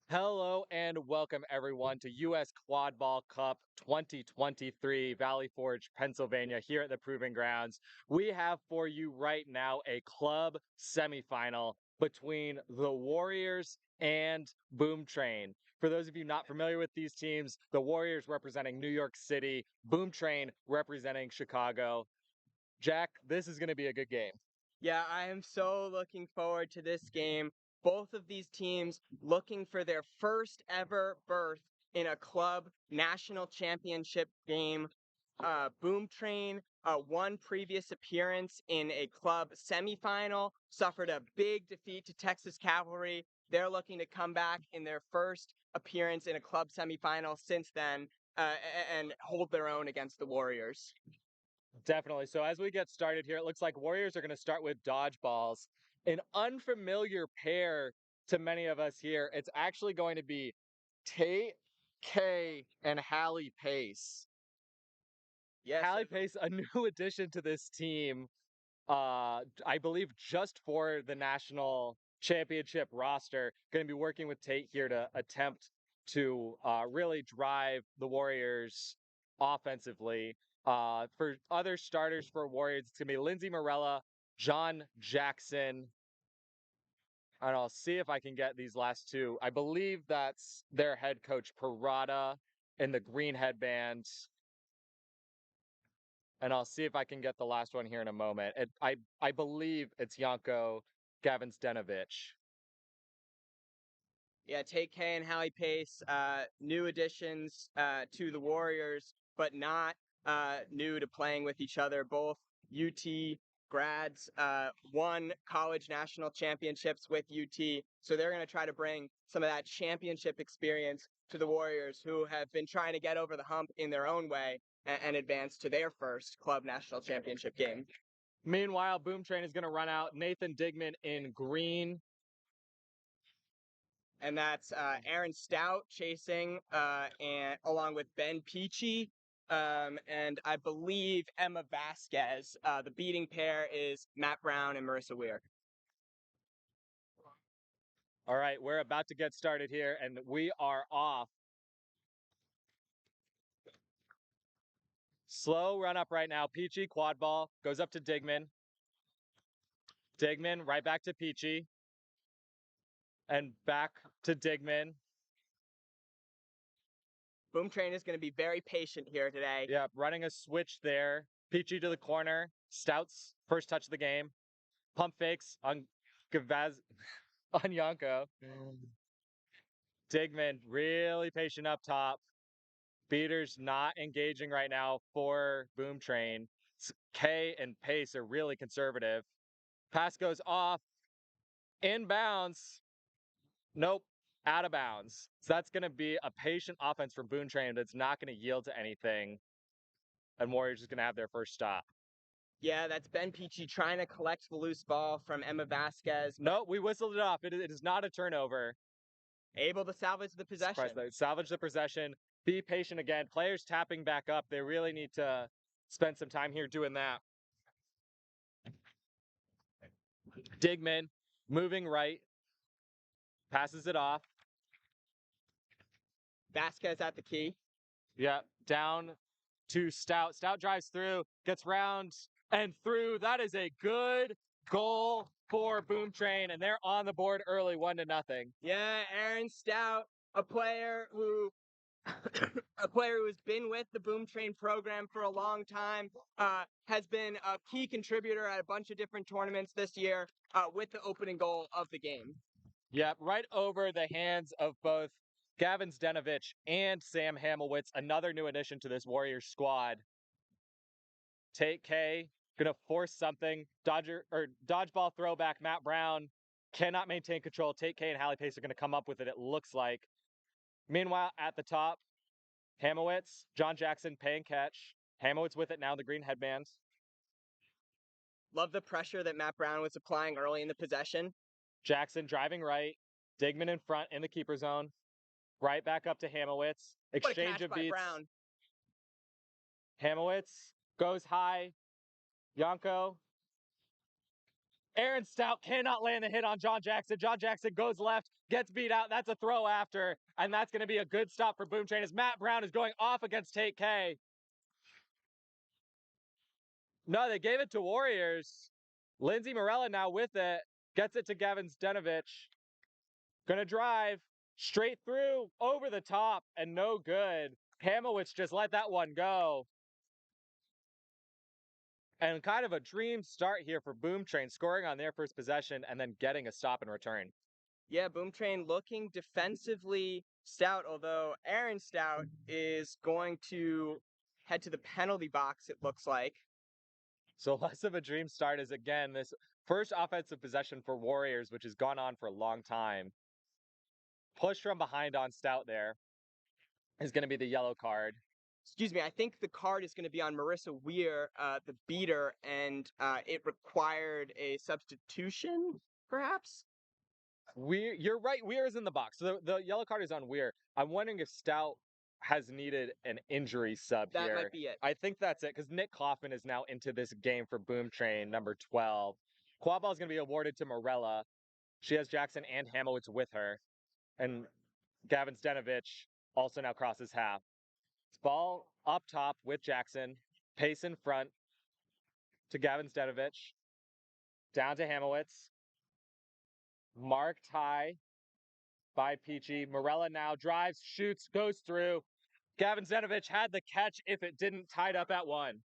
Hello and welcome everyone to US Quadball Cup 2023, Valley Forge, Pennsylvania, here at the Proving Grounds. We have for you right now a club semifinal between the Warriors and Boom Train. For those of you not familiar with these teams, the Warriors representing New York City, Boom Train representing Chicago. Jack, this is going to be a good game. Yeah, I am so looking forward to this game. Both of these teams looking for their first ever berth in a club national championship game. Boom Train, one previous appearance in a club semifinal, suffered a big defeat to Texas Cavalry. They're looking to come back in their first appearance in a club semifinal since then and hold their own against the Warriors. Definitely. So as we get started here, it looks like Warriors are going to start with dodgeballs. An unfamiliar pair to many of us here. It's actually going to be Tate K and Hallie Pace. Yes, Hallie Pace, a new addition to this team. I believe just for the national championship roster. Going to be working with Tate here to attempt to really drive the Warriors offensively. For other starters for Warriors, it's going to be Lindsey Morella, John Jackson, and I'll see if I can get these last two. I believe that's their head coach, Parada, in the green headband. And I'll see if I can get the last one here in a moment. I believe it's Janko Gavinsdenovich. Yeah, Tate K and Hallie Pace, new additions to the Warriors, but not new to playing with each other. Both UT grads, won college national championships with UT, so they're going to try to bring some of that championship experience to the Warriors, who have been trying to get over the hump in their own way and advance to their first club national championship game. Meanwhile, Boom Train is going to run out Nathan Digman in green. And that's Aaron Stout chasing, and along with Ben Peachy, and I believe Emma Vasquez. The beating pair is Matt Brown and Marissa Weir. All right, we're about to get started here, and we are off. Slow run up right now. Peachy, quad ball, goes up to Digman. Digman, right back to Peachy. And back to Digman. Boom Train is going to be very patient here today. Yeah, running a switch there. Peachy to the corner. Stout's first touch of the game. Pump fakes on Gavaz on Yanko. Digman really patient up top. Beaters not engaging right now for Boom Train. K and Pace are really conservative. Pass goes off. Inbounds. Nope. Out of bounds. So that's going to be a patient offense from Boom Train that's not going to yield to anything. And Warriors is going to have their first stop. Yeah, that's Ben Peachy trying to collect the loose ball from Emma Vasquez. No, we whistled it off. It is not a turnover. Able to salvage the possession. Salvage the possession. Be patient again. Players tapping back up. They really need to spend some time here doing that. Digman moving right. Passes it off. Vasquez at the key. Yeah, down to Stout. Stout drives through, gets round and through. That is a good goal for Boom Train, and they're on the board early, 1-0. Yeah, Aaron Stout, a player who has been with the Boom Train program for a long time, has been a key contributor at a bunch of different tournaments this year, with the opening goal of the game. Yep, right over the hands of both Gavinsdenovich and Sam Hamilwitz, another new addition to this Warriors squad. Tate K gonna force something. Dodgeball throwback. Matt Brown cannot maintain control. Tate K and Hallie Pace are gonna come up with it. It looks like. Meanwhile, at the top, Hamowitz, John Jackson paying catch. Hamowitz with it now. The green headband. Love the pressure that Matt Brown was applying early in the possession. Jackson driving right. Digman in front in the keeper zone. Right back up to Hamowitz. Exchange of beats. Brown. Hamowitz goes high. Yanko. Aaron Stout cannot land the hit on John Jackson. John Jackson goes left, gets beat out. That's a throw after, and that's going to be a good stop for Boom Train as Matt Brown is going off against Tate K. No, they gave it to Warriors. Lindsey Morella now with it. Gets it to Gavin Zdenovich. Gonna drive straight through, over the top, and no good. Hamowitz just let that one go. And kind of a dream start here for Boom Train, scoring on their first possession and then getting a stop and return. Yeah, Boom Train looking defensively stout, although Aaron Stout is going to head to the penalty box, it looks like. So less of a dream start is, again, this first offensive possession for Warriors, which has gone on for a long time. Push from behind on Stout there is going to be the yellow card. Excuse me, I think the card is going to be on Marissa Weir, the beater, and it required a substitution, perhaps? You're right. Weir is in the box. So the yellow card is on Weir. I'm wondering if Stout has needed an injury sub That here. might be it. I think that's it because Nick Coffin is now into this game for Boom Train, number 12. Quadball is going to be awarded to Morella. She has Jackson and Hamowitz with her. And Gavin Zdenovich also now crosses half. It's ball up top with Jackson. Pace in front to Gavin Zdenovich. Down to Hamowitz. Marked high by Peachy. Morella now drives, shoots, goes through. Gavin Zdenovich had the catch if it didn't, tied up at one.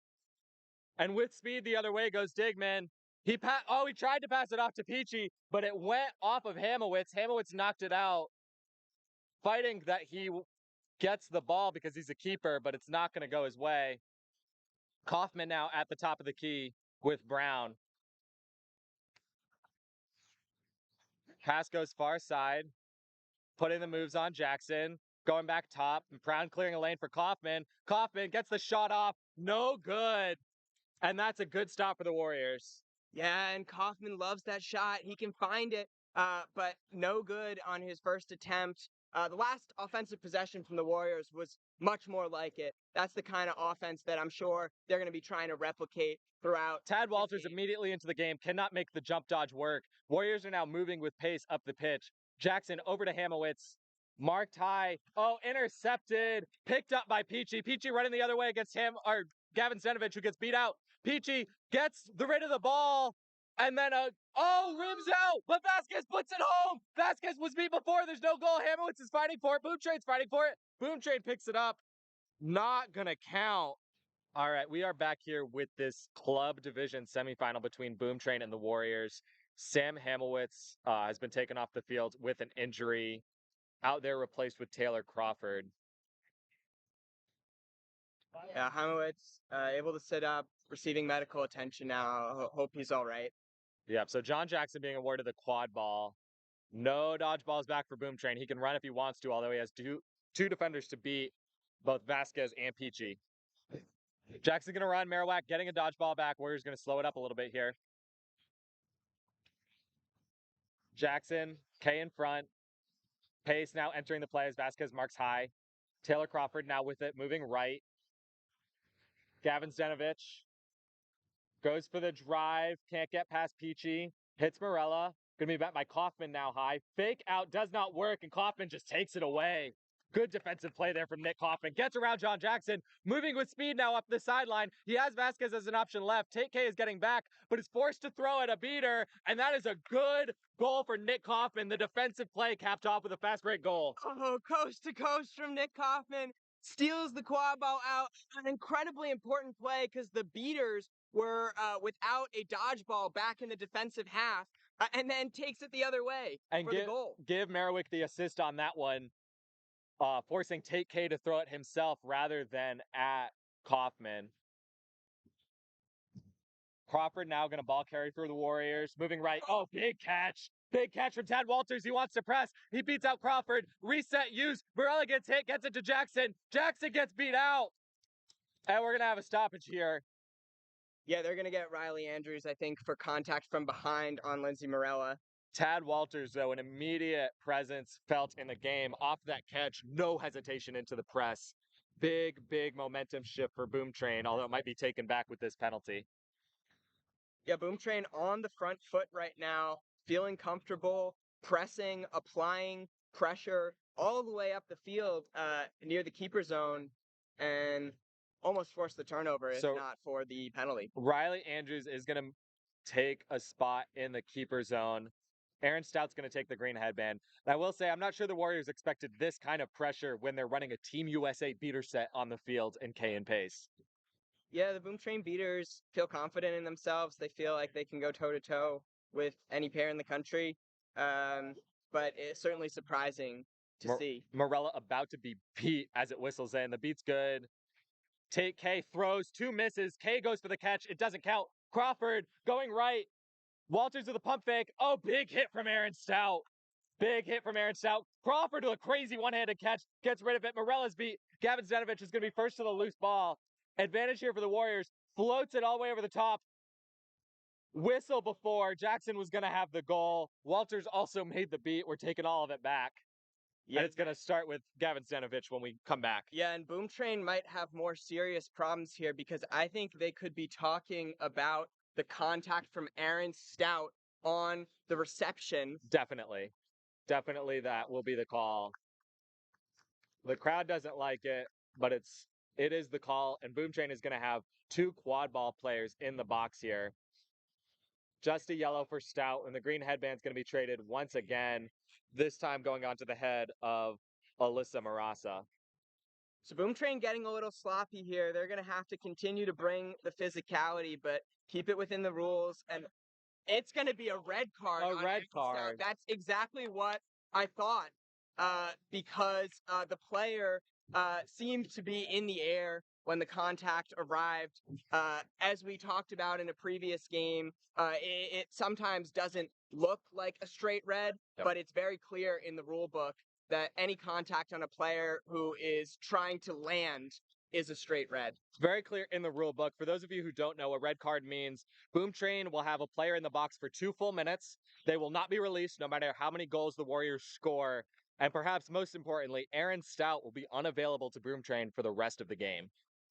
And with speed the other way goes Digman. He tried to pass it off to Peachy, but it went off of Hamowitz. Hamowitz knocked it out, fighting that he gets the ball because he's a keeper, but it's not going to go his way. Kaufman now at the top of the key with Brown. Pass goes far side, putting the moves on Jackson. Going back top, Brown clearing a lane for Kaufman. Kaufman gets the shot off, no good. And that's a good stop for the Warriors. Yeah, and Kaufman loves that shot. He can find it, but no good on his first attempt. The last offensive possession from the Warriors was much more like it. That's the kind of offense that I'm sure they're going to be trying to replicate throughout. Tad Walters immediately into the game, cannot make the jump dodge work. Warriors are now moving with pace up the pitch. Jackson over to Hamowitz. Marked high. Oh, intercepted. Picked up by Peachy. Peachy running the other way against Gavin Zdenovich, who gets beat out. Peachy gets rid of the ball. And then rims out, but Vasquez puts it home. Vasquez was beat before. There's no goal. Hamowitz is fighting for it. Boom Train's fighting for it. Boom Train picks it up. Not gonna count. All right, we are back here with this club division semifinal between Boom Train and the Warriors. Sam Hamowitz has been taken off the field with an injury, out there replaced with Taylor Crawford. Yeah, Hamowitz able to sit up, receiving medical attention now. Hope he's all right. Yep, so John Jackson being awarded the quad ball. No dodgeballs back for Boom Train. He can run if he wants to, although he has two defenders to beat, both Vasquez and Peachy. Jackson going to run. Marowak getting a dodgeball back. Warriors going to slow it up a little bit here. Jackson, K in front. Pace now entering the play as Vasquez marks high. Taylor Crawford now with it, moving right. Gavin Zdenovich goes for the drive. Can't get past Peachy. Hits Morella. Going to be met by Kaufman now high. Fake out does not work, and Kaufman just takes it away. Good defensive play there from Nick Kaufman. Gets around John Jackson, moving with speed now up the sideline. He has Vasquez as an option left. Tate K is getting back, but is forced to throw at a beater, and that is a good goal for Nick Kaufman. The defensive play capped off with a fast break goal. Oh, coast to coast from Nick Kaufman. Steals the quad ball out. An incredibly important play because the beaters were without a dodgeball back in the defensive half, and then takes it the other way and for the goal. Give Marowick the assist on that one, forcing Tate K to throw it himself rather than at Kaufman. Crawford now going to ball carry for the Warriors. Moving right. Oh, big catch. Big catch from Tad Walters. He wants to press. He beats out Crawford. Reset use. Morella gets hit. Gets it to Jackson. Jackson gets beat out. And we're going to have a stoppage here. Yeah, they're going to get Riley Andrews, I think, for contact from behind on Lindsey Morella. Tad Walters, though, an immediate presence felt in the game. Off that catch, no hesitation into the press. Big momentum shift for Boom Train, although it might be taken back with this penalty. Yeah, Boom Train on the front foot right now, feeling comfortable, pressing, applying pressure all the way up the field near the keeper zone, and almost forced the turnover if So not for the penalty. Riley Andrews is going to take a spot in the keeper zone. Aaron Stout's going to take the green headband. And I will say, I'm not sure the Warriors expected this kind of pressure when they're running a Team USA beater set on the field in K and Pace. Yeah, the Boom Train beaters feel confident in themselves. They feel like they can go toe to toe with any pair in the country. But it's certainly surprising to see. Morella about to be beat as it whistles in. The beat's good. Tate K throws, two misses. K goes for the catch. It doesn't count. Crawford going right. Walters with a pump fake. Oh, big hit from Aaron Stout. Big hit from Aaron Stout. Crawford to a crazy one-handed catch. Gets rid of it. Morella's beat. Gavin Zdenovic is going to be first to the loose ball. Advantage here for the Warriors. Floats it all the way over the top. Whistle before. Jackson was going to have the goal. Walters also made the beat. We're taking all of it back. Yeah. And it's going to start with Gavin Zdenovic when we come back. Yeah, and Boom Train might have more serious problems here because I think they could be talking about the contact from Aaron Stout on the reception. Definitely. Definitely that will be the call. The crowd doesn't like it, but it is the call, and Boom Train is going to have two quad ball players in the box here. Just a yellow for Stout, and the green headband's going to be traded once again, this time going on to the head of Alyssa Marasa. So Boom Train getting a little sloppy here. They're going to have to continue to bring the physicality, but keep it within the rules. And it's going to be a red card. A red card. That's exactly what I thought, because the player seemed to be in the air when the contact arrived. As we talked about in a previous game, it sometimes doesn't look like a straight red, but it's very clear in the rule book that any contact on a player who is trying to land is a straight red. It's very clear in the rule book. For those of you who don't know, what red card means, Boom Train will have a player in the box for 2 full minutes. They will not be released no matter how many goals the Warriors score. And perhaps most importantly, Aaron Stout will be unavailable to Boom Train for the rest of the game.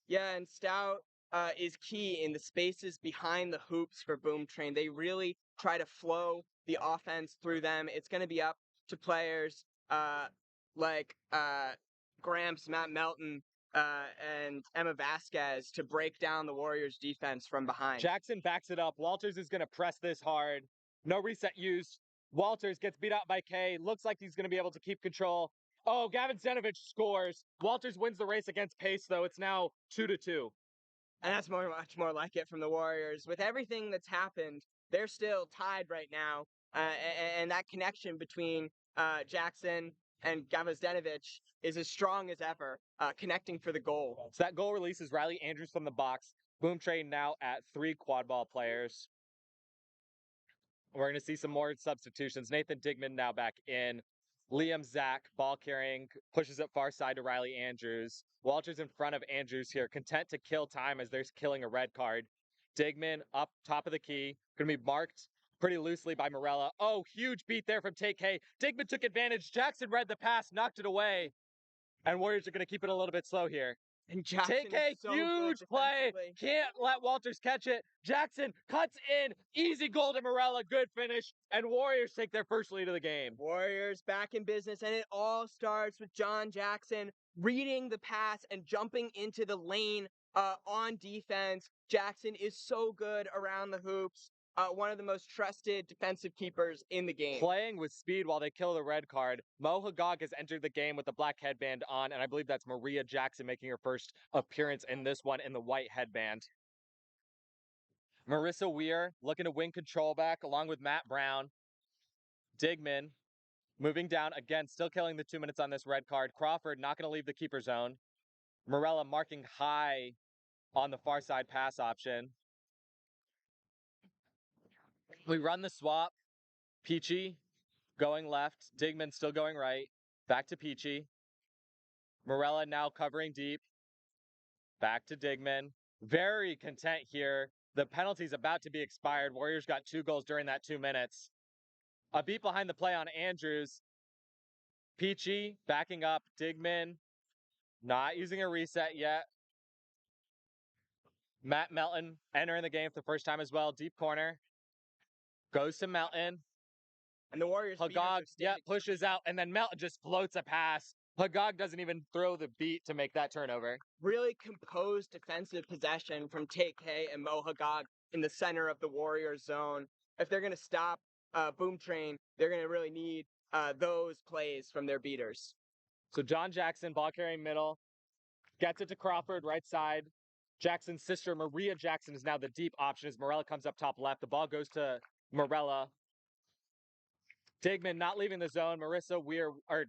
Yeah, and Stout is key in the spaces behind the hoops for Boom Train. They really try to flow the offense through them. It's going to be up to players like Gramps, Matt Melton, and Emma Vasquez to break down the Warriors' defense from behind. Jackson backs it up. Walters is going to press this hard. No reset used. Walters gets beat out by K. Looks like he's going to be able to keep control. Oh, Gavin Zdenovic scores. Walters wins the race against Pace, though. It's now 2-2. And that's much more like it from the Warriors. With everything that's happened, they're still tied right now. And that connection between Jackson and Gavin Zdenovic is as strong as ever, connecting for the goal. So that goal releases Riley Andrews from the box. Boom Train now at 3 quad ball players. We're going to see some more substitutions. Nathan Digman now back in. Liam Zach, ball carrying, pushes it far side to Riley Andrews. Walters in front of Andrews here, content to kill time as they're killing a red card. Digman up top of the key, going to be marked pretty loosely by Morella. Oh, huge beat there from Take K. Digman took advantage. Jackson read the pass, knocked it away. And Warriors are going to keep it a little bit slow here. And Jackson Take a so huge play. Can't let Walters catch it. Jackson cuts in. Easy goal to Morella. Good finish. And Warriors take their first lead of the game. Warriors back in business. And it all starts with John Jackson reading the pass and jumping into the lane on defense. Jackson is so good around the hoops. One of the most trusted defensive keepers in the game. Playing with speed while they kill the red card. Mo Hagag has entered the game with the black headband on, and I believe that's Maria Jackson making her first appearance in this one in the white headband. Marissa Weir looking to win control back along with Matt Brown. Digman moving down again, still killing the 2 minutes on this red card. Crawford not going to leave the keeper zone. Morella marking high on the far side pass option. We run the swap. Peachy going left. Digman still going right. Back to Peachy. Morella now covering deep. Back to Digman. Very content here. The penalty's about to be expired. Warriors got 2 goals during that 2 minutes. A beat behind the play on Andrews. Peachy backing up. Digman not using a reset yet. Matt Melton entering the game for the first time as well. Deep corner. Goes to Melton. And the Warriors Hagag, pushes out, and then Melton just floats a pass. Hagag doesn't even throw the beat to make that turnover. Really composed defensive possession from Tay-K and Mo Hagag in the center of the Warriors zone. If they're going to stop Boom Train, they're going to really need those plays from their beaters. So John Jackson, ball carrying middle, gets it to Crawford, right side. Jackson's sister, Maria Jackson, is now the deep option as Morella comes up top left. The ball goes to Morella. Digman not leaving the zone. Marissa Weir, or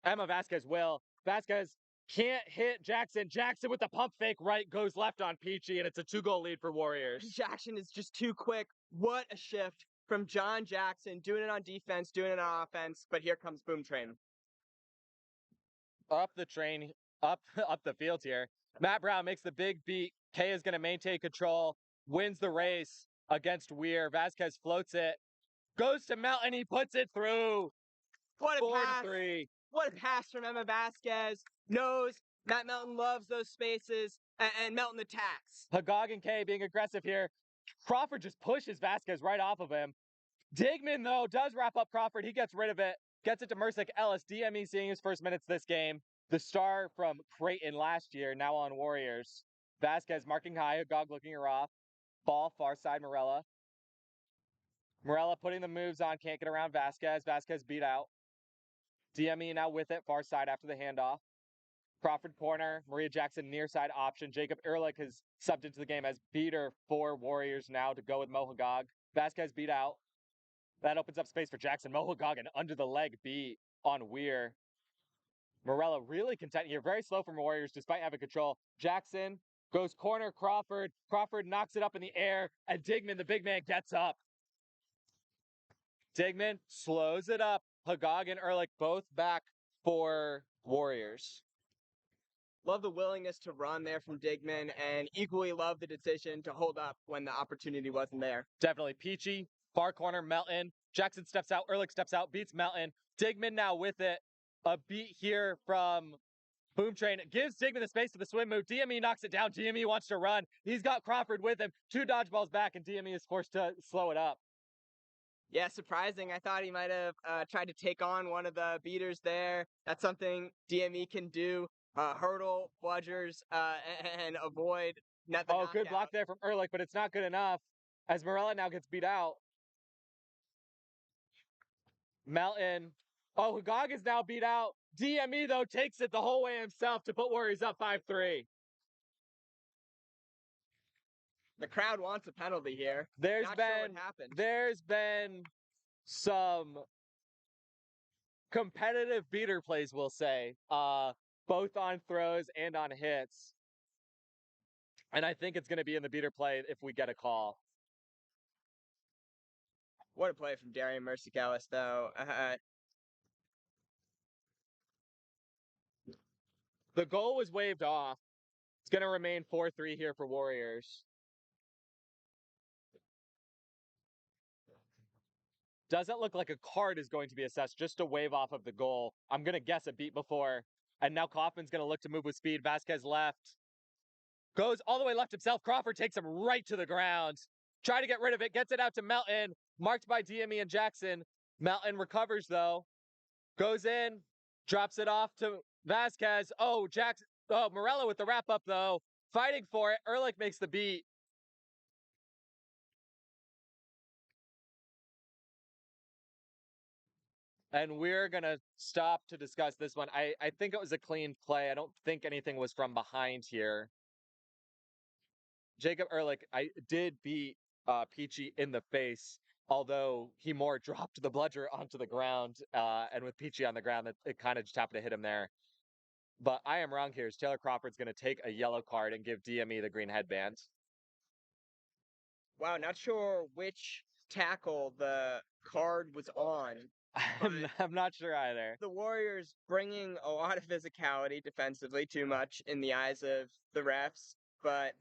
Emma Vasquez will. Vasquez can't hit Jackson. Jackson with the pump fake right goes left on Peachy, and it's a 2-goal lead for Warriors. Jackson is just too quick. What a shift from John Jackson, doing it on defense, doing it on offense, but here comes Boom Train. Up the train, up the field here. Matt Brown makes the big beat. Kay is going to maintain control, wins the race against Weir. Vasquez floats it, goes to Melton, he puts it through. What a pass! 4-3. What a pass from Emma Vasquez. Knows Matt Melton loves those spaces, and Melton attacks. Hagag and Kay being aggressive here. Crawford just pushes Vasquez right off of him. Digman, though, does wrap up Crawford. He gets rid of it. Gets it to Mersick Ellis. DME seeing his first minutes this game. The star from Creighton last year, now on Warriors. Vasquez marking high. Hagag looking her off. Ball far side Morella. Morella putting the moves on. Can't get around Vasquez. Vasquez beat out. DME now with it. Far side after the handoff. Crawford corner. Maria Jackson near side option. Jacob Ehrlich has subbed into the game as beater for Warriors now to go with Mo Hagag. Vasquez beat out. That opens up space for Jackson. Mo Hagag under the leg beat on Weir. Morella really content here. Very slow from Warriors despite having control. Jackson goes corner. Crawford. Crawford knocks it up in the air. And Digman, the big man, gets up. Digman slows it up. Hagag and Ehrlich both back for Warriors. Love the willingness to run there from Digman, and equally love the decision to hold up when the opportunity wasn't there. Definitely. Peachy, far corner, Melton. Jackson steps out. Ehrlich steps out, beats Melton. Digman now with it. A beat here from Boom Train. Gives Digman the space to the swim move. DME knocks it down. DME wants to run. He's got Crawford with him. 2 dodgeballs back, and DME is forced to slow it up. Yeah, surprising. I thought he might have tried to take on one of the beaters there. That's something DME can do. Hurdle, bludgers, and avoid the knockout. Good block there from Ehrlich, but it's not good enough as Morella now gets beat out. Melton. Hagag is now beat out. DME, though, takes it the whole way himself to put Warriors up 5-3. The crowd wants a penalty here. There's Not sure what happened. There's been some competitive beater plays, we'll say, both on throws and on hits. And I think it's going to be in the beater play if we get a call. What a play from Darian Mersick-Ellis, though. The goal was waved off. It's going to remain 4-3 here for Warriors. Doesn't look like a card is going to be assessed, just a wave off of the goal. I'm going to guess a beat before. And now Kaufman's going to look to move with speed. Vasquez left. Goes all the way left himself. Crawford takes him right to the ground. Try to get rid of it. Gets it out to Melton. Marked by DME and Jackson. Melton recovers, though. Goes in. Drops it off to Vasquez. Jackson. Morella with the wrap-up, though. Fighting for it. Ehrlich makes the beat. And we're going to stop to discuss this one. I think it was a clean play. I don't think anything was from behind here. Jacob Ehrlich, I did beat Peachy in the face, although he more dropped the bludger onto the ground. And with Peachy on the ground, it kind of just happened to hit him there. But I am wrong here. Taylor Crawford's going to take a yellow card and give DME the green headband. Wow, not sure which tackle the card was on. I'm not sure either. The Warriors bringing a lot of physicality defensively, too much in the eyes of the refs, but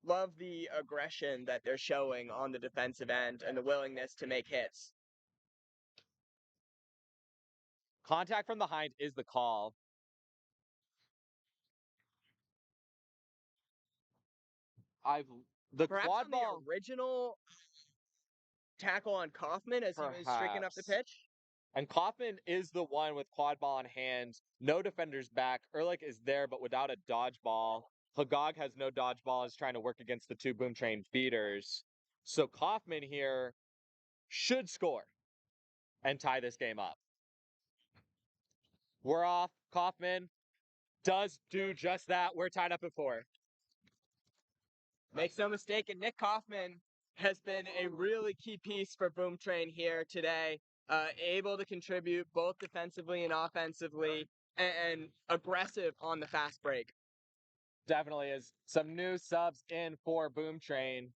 love the aggression that they're showing on the defensive end and the willingness to make hits. Contact from behind is the call. I've the Perhaps quad on the ball, original tackle on Kaufman as he was streaking up the perhaps. pitch. And Kaufman is the one with quad ball in hand. No defenders back. Ehrlich is there, but without a dodgeball. Hagag has no dodgeball, is trying to work against the two Boom Train beaters. So Kaufman here should score and tie this game up. We're off. Kaufman does do just that. We're tied up at 4. Makes no mistake, and Nick Kaufman has been a really key piece for Boom Train here today. Able to contribute both defensively and offensively, and aggressive on the fast break. Definitely is. Some new subs in for Boom Train.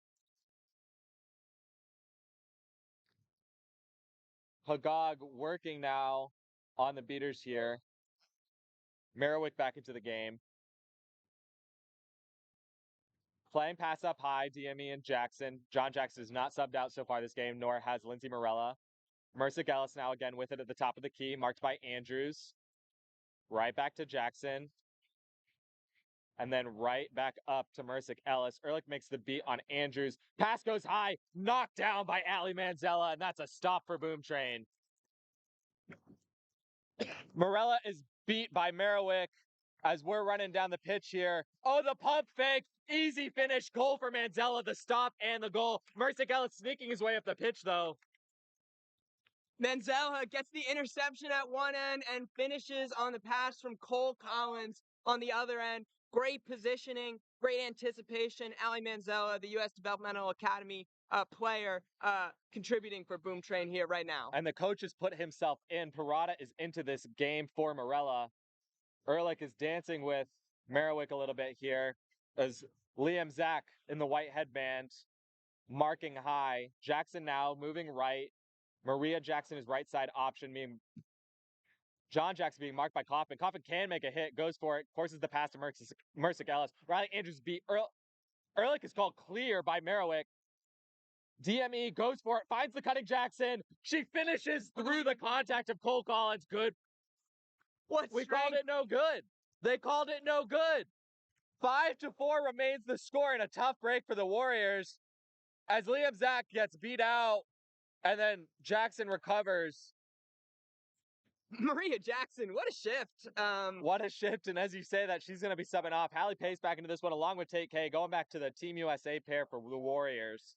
Hagag working now on the beaters here. Merriwick back into the game. Playing pass up high, DME and Jackson. John Jackson is not subbed out so far this game, nor has Lindsey Morella. Mercick Ellis now again with it at the top of the key, marked by Andrews. Right back to Jackson. And then right back up to Mercick Ellis. Ehrlich makes the beat on Andrews. Pass goes high, knocked down by Ali Manzella, and that's a stop for Boom Train. Morella is beat by Merriwick as we're running down the pitch here. Oh, the pump fake. Easy finish. Goal for Manzella. The stop and the goal. Mercick Ellis sneaking his way up the pitch, though. Manzella gets the interception at one end and finishes on the pass from Cole Collins on the other end. Great positioning, great anticipation. Ali Manzella, the U.S. Developmental Academy player, contributing for Boom Train here right now. And the coach has put himself in. Parada is into this game for Morella. Ehrlich is dancing with Merriwick a little bit here as Liam Zach in the white headband marking high. Jackson now moving right. Maria Jackson is right side option, being John Jackson being marked by Kaufman. Kaufman can make a hit, goes for it, forces the pass to Mercick Ellis. Riley Andrews beat Ehrlich is called clear by Merriwick. DME goes for it, finds the cutting Jackson. She finishes through the contact of Cole Collins. Good. We called it no good. They called it no good. 5-4 remains the score in a tough break for the Warriors as Liam Zach gets beat out and then Jackson recovers. Maria Jackson, what a shift. What a shift. And as you say that, she's going to be subbing off. Hallie Pace back into this one along with Tate K, going back to the Team USA pair for the Warriors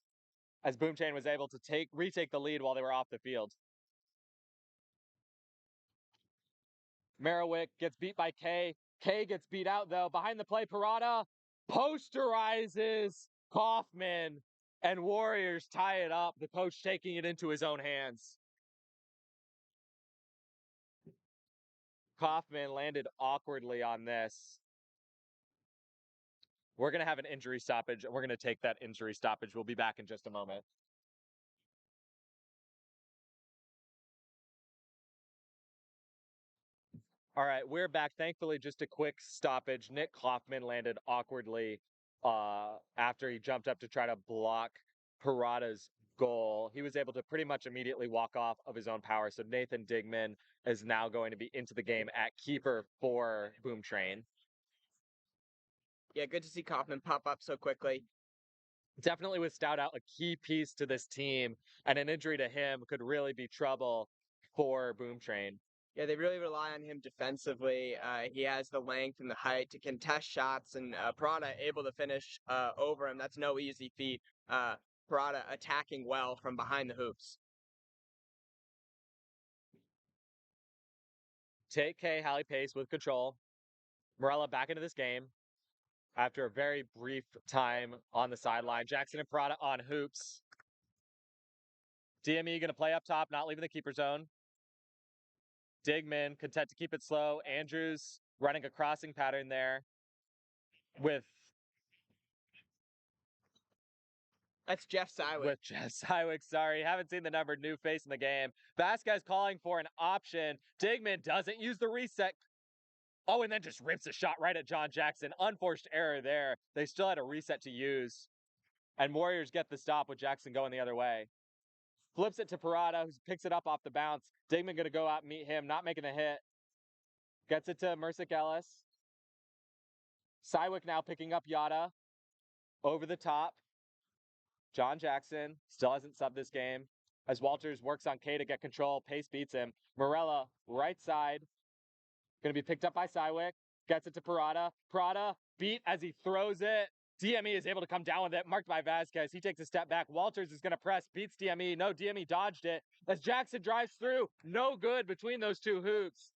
as Boom Chain was able to retake the lead while they were off the field. Merriwick gets beat by K. K gets beat out, though. Behind the play, Parada posterizes Kaufman, and Warriors tie it up. The coach taking it into his own hands. Kaufman landed awkwardly on this. We're going to have an injury stoppage, and we're going to take that injury stoppage. We'll be back in just a moment. All right, we're back. Thankfully, just a quick stoppage. Nick Kaufman landed awkwardly after he jumped up to try to block Parada's goal. He was able to pretty much immediately walk off of his own power. So Nathan Digman is now going to be into the game at keeper for Boom Train. Yeah, good to see Kaufman pop up so quickly. Definitely with Stout out, a key piece to this team, and an injury to him could really be trouble for Boom Train. Yeah, they really rely on him defensively. He has the length and the height to contest shots, and Parada able to finish over him. That's no easy feat. Parada attacking well from behind the hoops. Take K, Hallie Pace with control. Morella back into this game after a very brief time on the sideline. Jackson and Parada on hoops. DME going to play up top, not leaving the keeper zone. Digman content to keep it slow. Andrews running a crossing pattern there with That's Jeff Sywick. With Jeff Sywick, sorry. Haven't seen the number, new face in the game. Vasquez calling for an option. Digman doesn't use the reset. Oh, and then just rips a shot right at John Jackson. Unforced error there. They still had a reset to use. And Warriors get the stop with Jackson going the other way. Flips it to Parada, who picks it up off the bounce. Digman going to go out and meet him, not making a hit. Gets it to Mercick Ellis. Sywick now picking up Yada. Over the top, John Jackson still hasn't subbed this game as Walters works on K to get control. Pace beats him. Morella, right side, going to be picked up by Cywick. Gets it to Parada. Parada beat as he throws it. DME is able to come down with it, marked by Vasquez. He takes a step back. Walters is going to press, beats DME. No, DME dodged it. As Jackson drives through, no good between those two hoops.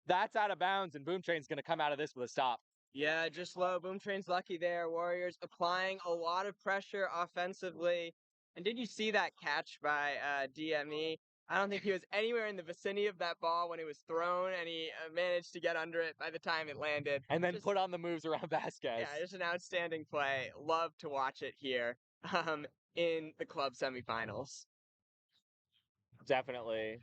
That's out of bounds, and Boom Train's going to come out of this with a stop. Yeah, just low. Boom Train's lucky there. Warriors applying a lot of pressure offensively. And did you see that catch by DME? I don't think he was anywhere in the vicinity of that ball when it was thrown, and he managed to get under it by the time it landed. And then put on the moves around Vasquez. Yeah, just an outstanding play. Love to watch it here in the club semifinals. Definitely.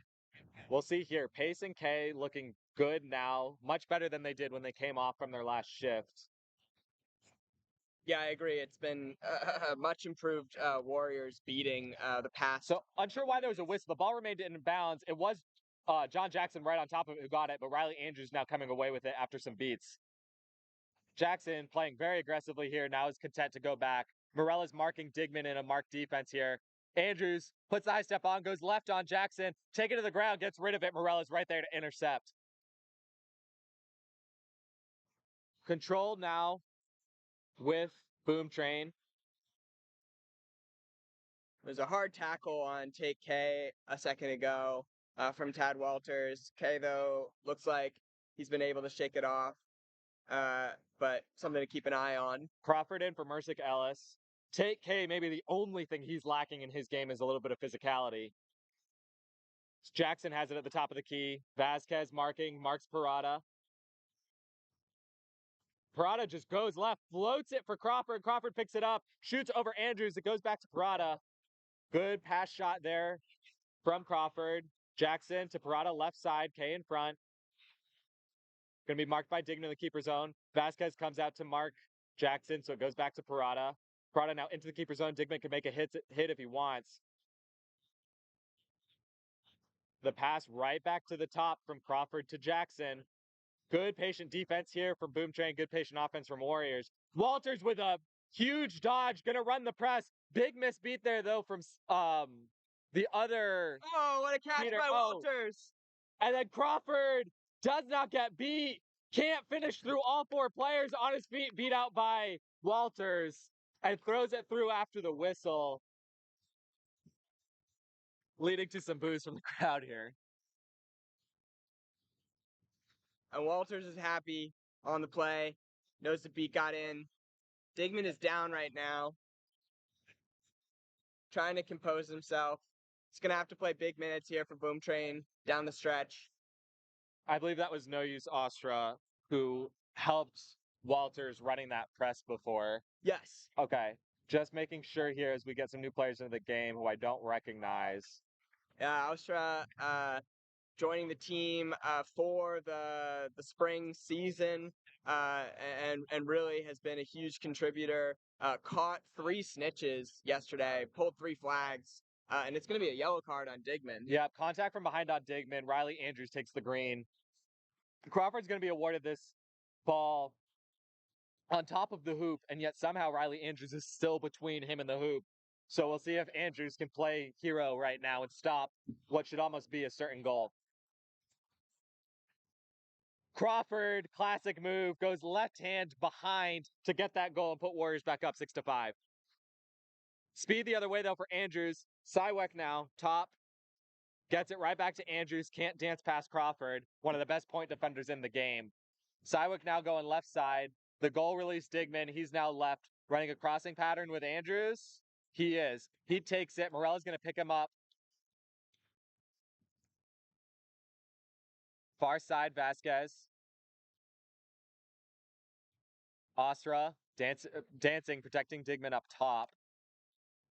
We'll see here. Pace and K looking good now, much better than they did when they came off from their last shift. Yeah, I agree. It's been much improved Warriors beating the past. So unsure why there was a whistle. The ball remained in bounds. It was John Jackson right on top of it who got it, but Riley Andrews now coming away with it after some beats. Jackson playing very aggressively here, now is content to go back. Morella's marking Digman in a marked defense here. Andrews puts the high step on, goes left on Jackson, take it to the ground, gets rid of it. Morella's right there to intercept. Control now with Boom Train. There's a hard tackle on Take K a second ago from Tad Walters. K, though, looks like he's been able to shake it off, but something to keep an eye on. Crawford in for Mercick Ellis. Take K, maybe the only thing he's lacking in his game is a little bit of physicality. Jackson has it at the top of the key. Vasquez marks Parada. Parada just goes left, floats it for Crawford. Crawford picks it up, shoots over Andrews. It goes back to Parada. Good pass shot there from Crawford. Jackson to Parada, left side, K in front. Going to be marked by Dignan in the keeper zone. Vasquez comes out to mark Jackson, so it goes back to Parada. Parada now into the keeper zone. Dignan can make a hit if he wants. The pass right back to the top from Crawford to Jackson. Good patient defense here from Boom Train. Good patient offense from Warriors. Walters with a huge dodge, gonna run the press. Big miss beat there though from the other. Oh, what a catch by Walters! And then Crawford does not get beat. Can't finish through all four players on his feet. Beat out by Walters and throws it through after the whistle, leading to some boos from the crowd here. And Walters is happy on the play. Knows the beat got in. Digman is down right now. Trying to compose himself. He's going to have to play big minutes here for Boom Train down the stretch. I believe that was No Use Ostra who helped Walters running that press before. Yes. Okay. Just making sure here as we get some new players into the game who I don't recognize. Ostra joining the team for the spring season and really has been a huge contributor. Caught 3 snitches yesterday, pulled 3 flags, and it's going to be a yellow card on Digman. Yeah, contact from behind on Digman. Riley Andrews takes the green. Crawford's going to be awarded this ball on top of the hoop, and yet somehow Riley Andrews is still between him and the hoop. So we'll see if Andrews can play hero right now and stop what should almost be a certain goal. Crawford, classic move, goes left hand behind to get that goal and put Warriors back up 6-5. Speed the other way though for Andrews. Cywick now, top. Gets it right back to Andrews. Can't dance past Crawford. One of the best point defenders in the game. Cywick now going left side. The goal release Digman. He's now left. Running a crossing pattern with Andrews. He is. He takes it. Morella's going to pick him up. Far side, Vasquez. Ostra dancing, protecting Digman up top.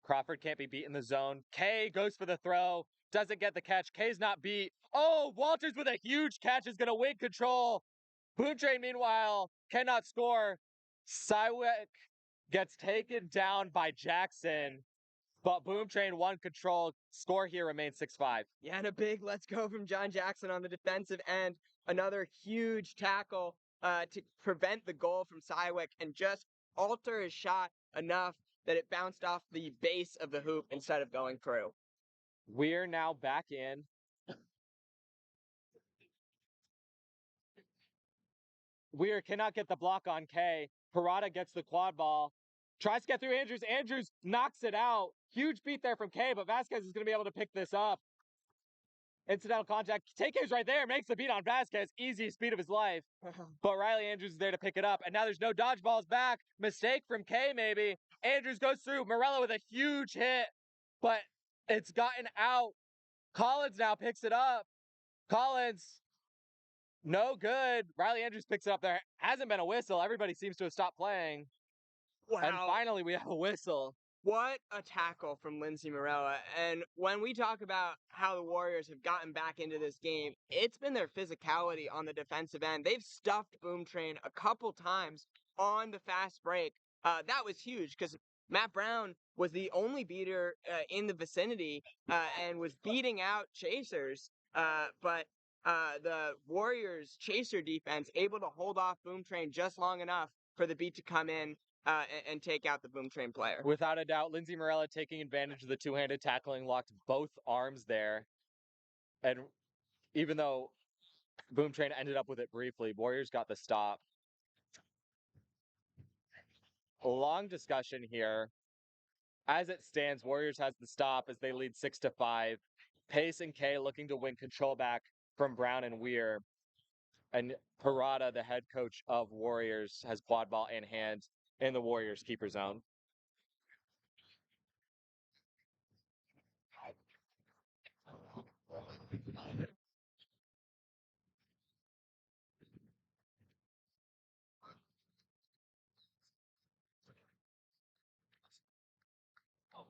Crawford can't be beat in the zone. K goes for the throw. Doesn't get the catch. K's not beat. Oh, Walters with a huge catch is going to win control. Boom Train, meanwhile, cannot score. Cywick gets taken down by Jackson, but Boom Train won control. Score here remains 6-5. Yeah, and a big let's go from John Jackson on the defensive end. Another huge tackle to prevent the goal from Cywick and just alter his shot enough that it bounced off the base of the hoop instead of going through. We're now back in. Weir cannot get the block on K. Parada gets the quad ball. Tries to get through Andrews. Andrews knocks it out. Huge beat there from K, but Vasquez is going to be able to pick this up. Incidental contact. TK's right there. Makes the beat on Vasquez. Easiest beat of his life. But Riley Andrews is there to pick it up. And now there's no dodgeballs back. Mistake from K, maybe. Andrews goes through. Morello with a huge hit. But it's gotten out. Collins now picks it up. Collins, no good. Riley Andrews picks it up there. Hasn't been a whistle. Everybody seems to have stopped playing. Wow. And finally, we have a whistle. What a tackle from Lindsey Morella. And when we talk about how the Warriors have gotten back into this game, it's been their physicality on the defensive end. They've stuffed Boom Train a couple times on the fast break. That was huge because Matt Brown was the only beater in the vicinity and was beating out chasers. But the Warriors chaser defense able to hold off Boom Train just long enough for the beat to come in and take out the Boom Train player. Without a doubt, Lindsey Morella taking advantage of the two-handed tackling, locked both arms there. And even though Boom Train ended up with it briefly, Warriors got the stop. A long discussion here. As it stands, Warriors has the stop as they lead 6-5. Pace and K looking to win control back from Brown and Weir. And Parada, the head coach of Warriors, has quad ball in hand in the Warriors keeper zone.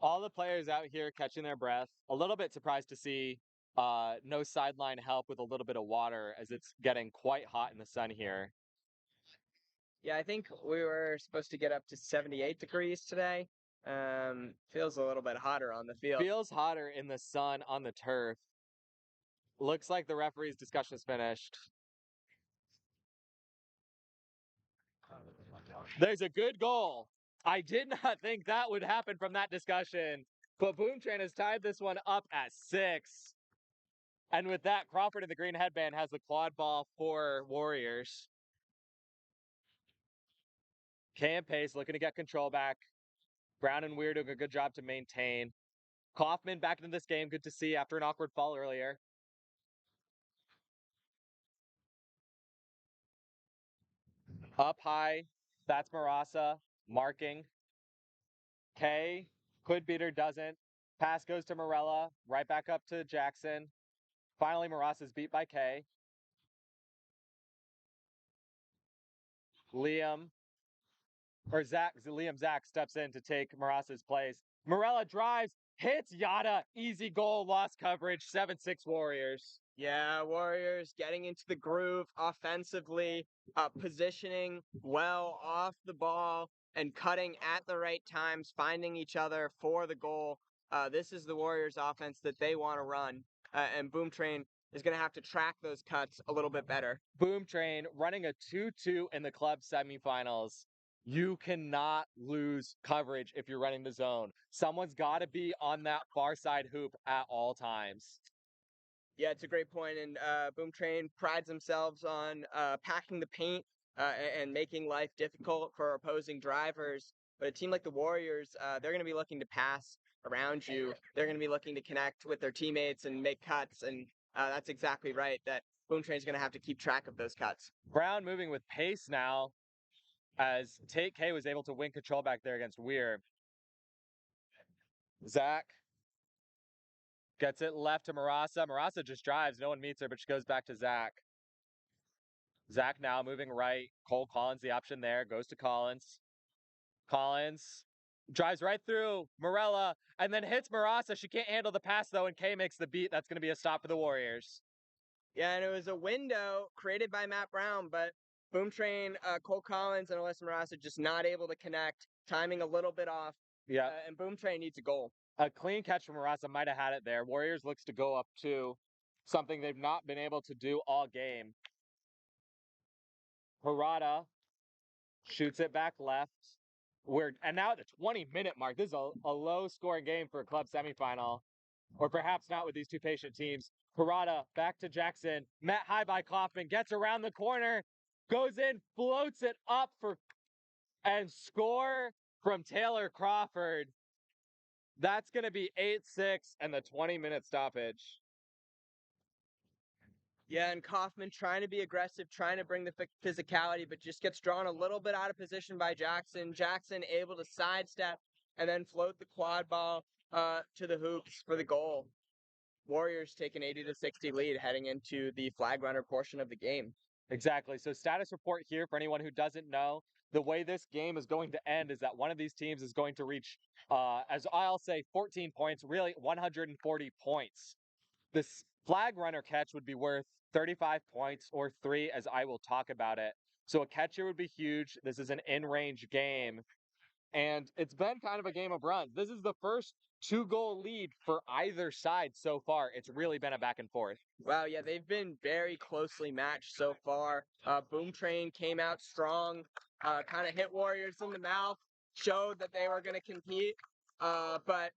All the players out here catching their breath. A little bit surprised to see no sideline help with a little bit of water as it's getting quite hot in the sun here. Yeah, I think we were supposed to get up to 78 degrees today. Feels a little bit hotter on the field. Feels hotter in the sun on the turf. Looks like the referee's discussion is finished. There's a good goal. I did not think that would happen from that discussion, but Boom Train has tied this one up at 6. And with that, Crawford in the green headband has the quad ball for Warriors. K and Pace looking to get control back. Brown and Weir doing a good job to maintain. Kaufman back into this game. Good to see after an awkward fall earlier. Up high. That's Marasa marking. K could beat her, doesn't. Pass goes to Morella. Right back up to Jackson. Finally, Marasa's beat by K. Liam Zach steps in to take Marasa's place. Morella drives, hits Yada, easy goal, lost coverage, 7-6 Warriors. Yeah, Warriors getting into the groove offensively, positioning well off the ball and cutting at the right times, finding each other for the goal. This is the Warriors offense that they want to run. And Boom Train is going to have to track those cuts a little bit better. Boom Train running a 2-2 in the club semifinals. You cannot lose coverage if you're running the zone. Someone's got to be on that far side hoop at all times. Yeah, it's a great point. And Boom Train prides themselves on packing the paint and making life difficult for opposing drivers. But a team like the Warriors, they're going to be looking to pass around you. They're going to be looking to connect with their teammates and make cuts. And that's exactly right, that Boom Train's going to have to keep track of those cuts. Brown moving with pace now as Tate K was able to win control back there against Weir. Zach gets it left to Marasa. Marasa just drives. No one meets her, but she goes back to Zach. Zach now moving right. Cole Collins, the option there, goes to Collins. Collins drives right through Morella and then hits Marasa. She can't handle the pass, though, and K makes the beat. That's going to be a stop for the Warriors. Yeah, and it was a window created by Matt Brown, but Boom Train, Cole Collins, and Alyssa Marasa just not able to connect, timing a little bit off. Yeah. And Boom Train needs a goal. A clean catch from Marasa might have had it there. Warriors looks to go up 2, something they've not been able to do all game. Parada shoots it back left. And now at the 20-minute mark, this is a low scoring game for a club semifinal, or perhaps not with these two patient teams. Parada back to Jackson, met high by Kaufman, gets around the corner, goes in, floats it up and score from Taylor Crawford. That's going to be 8-6 and the 20-minute stoppage. Yeah, and Kaufman trying to be aggressive, trying to bring the physicality, but just gets drawn a little bit out of position by Jackson. Jackson able to sidestep and then float the quad ball to the hoops for the goal. Warriors take an 80-60 lead heading into the flag runner portion of the game. Exactly. So status report here for anyone who doesn't know. The way this game is going to end is that one of these teams is going to reach, as I'll say, 14 points, really 140 points. This flag runner catch would be worth 35 points or 3, as I will talk about it. So a catch here would be huge. This is an in-range game. And it's been kind of a game of runs. This is the first 2-goal lead for either side so far. It's really been a back and forth. Wow, yeah, they've been very closely matched so far. Boom Train came out strong, kind of hit Warriors in the mouth, showed that they were going to compete. But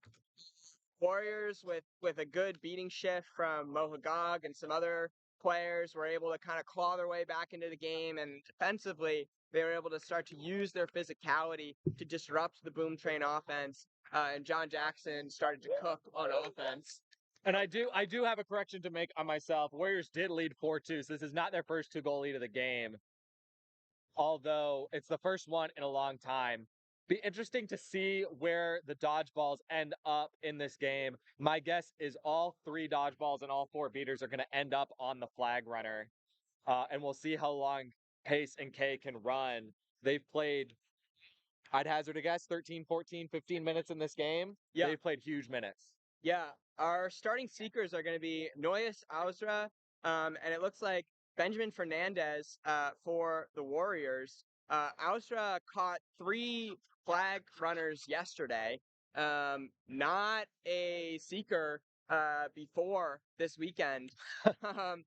Warriors, with a good beating shift from Mohagog and some other players, were able to kind of claw their way back into the game. And defensively, they were able to start to use their physicality to disrupt the Boom Train offense. And John Jackson started to cook on offense. And I do have a correction to make on myself. Warriors did lead 4-2, so this is not their first 2-goal lead of the game. Although it's the first one in a long time. Be interesting to see where the dodgeballs end up in this game. My guess is all 3 dodgeballs and all 4 beaters are going to end up on the flag runner. And we'll see how long Pace and K can run. They've played, I'd hazard a guess, 13, 14, 15 minutes in this game. Yeah. They've played huge minutes. Yeah, our starting seekers are going to be Noyes Ausra, and it looks like Benjamin Fernandez for the Warriors. Ausra caught 3 flag runners yesterday. Not a seeker before this weekend.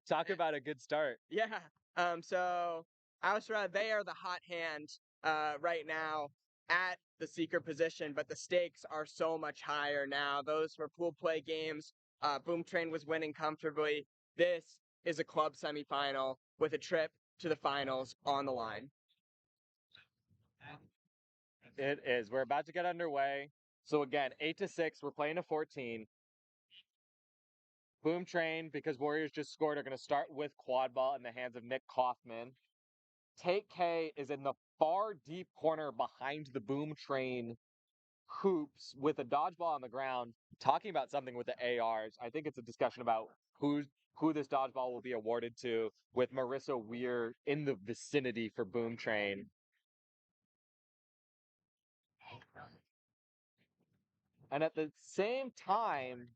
Talk about a good start. Yeah. So Ausra, they are the hot hand right now at the seeker position, but the stakes are so much higher now. Those were pool play games. Boom Train was winning comfortably. This is a club semifinal with a trip to the finals on the line. It is. We're about to get underway. So again, 8-6. We're playing a 14. Boom Train, because Warriors just scored, are going to start with quad ball in the hands of Nick Kaufman. Take K is in the far deep corner behind the Boom Train hoops with a dodgeball on the ground, talking about something with the ARs. I think it's a discussion about who this dodgeball will be awarded to, with Marissa Weir in the vicinity for Boom Train. And at the same time,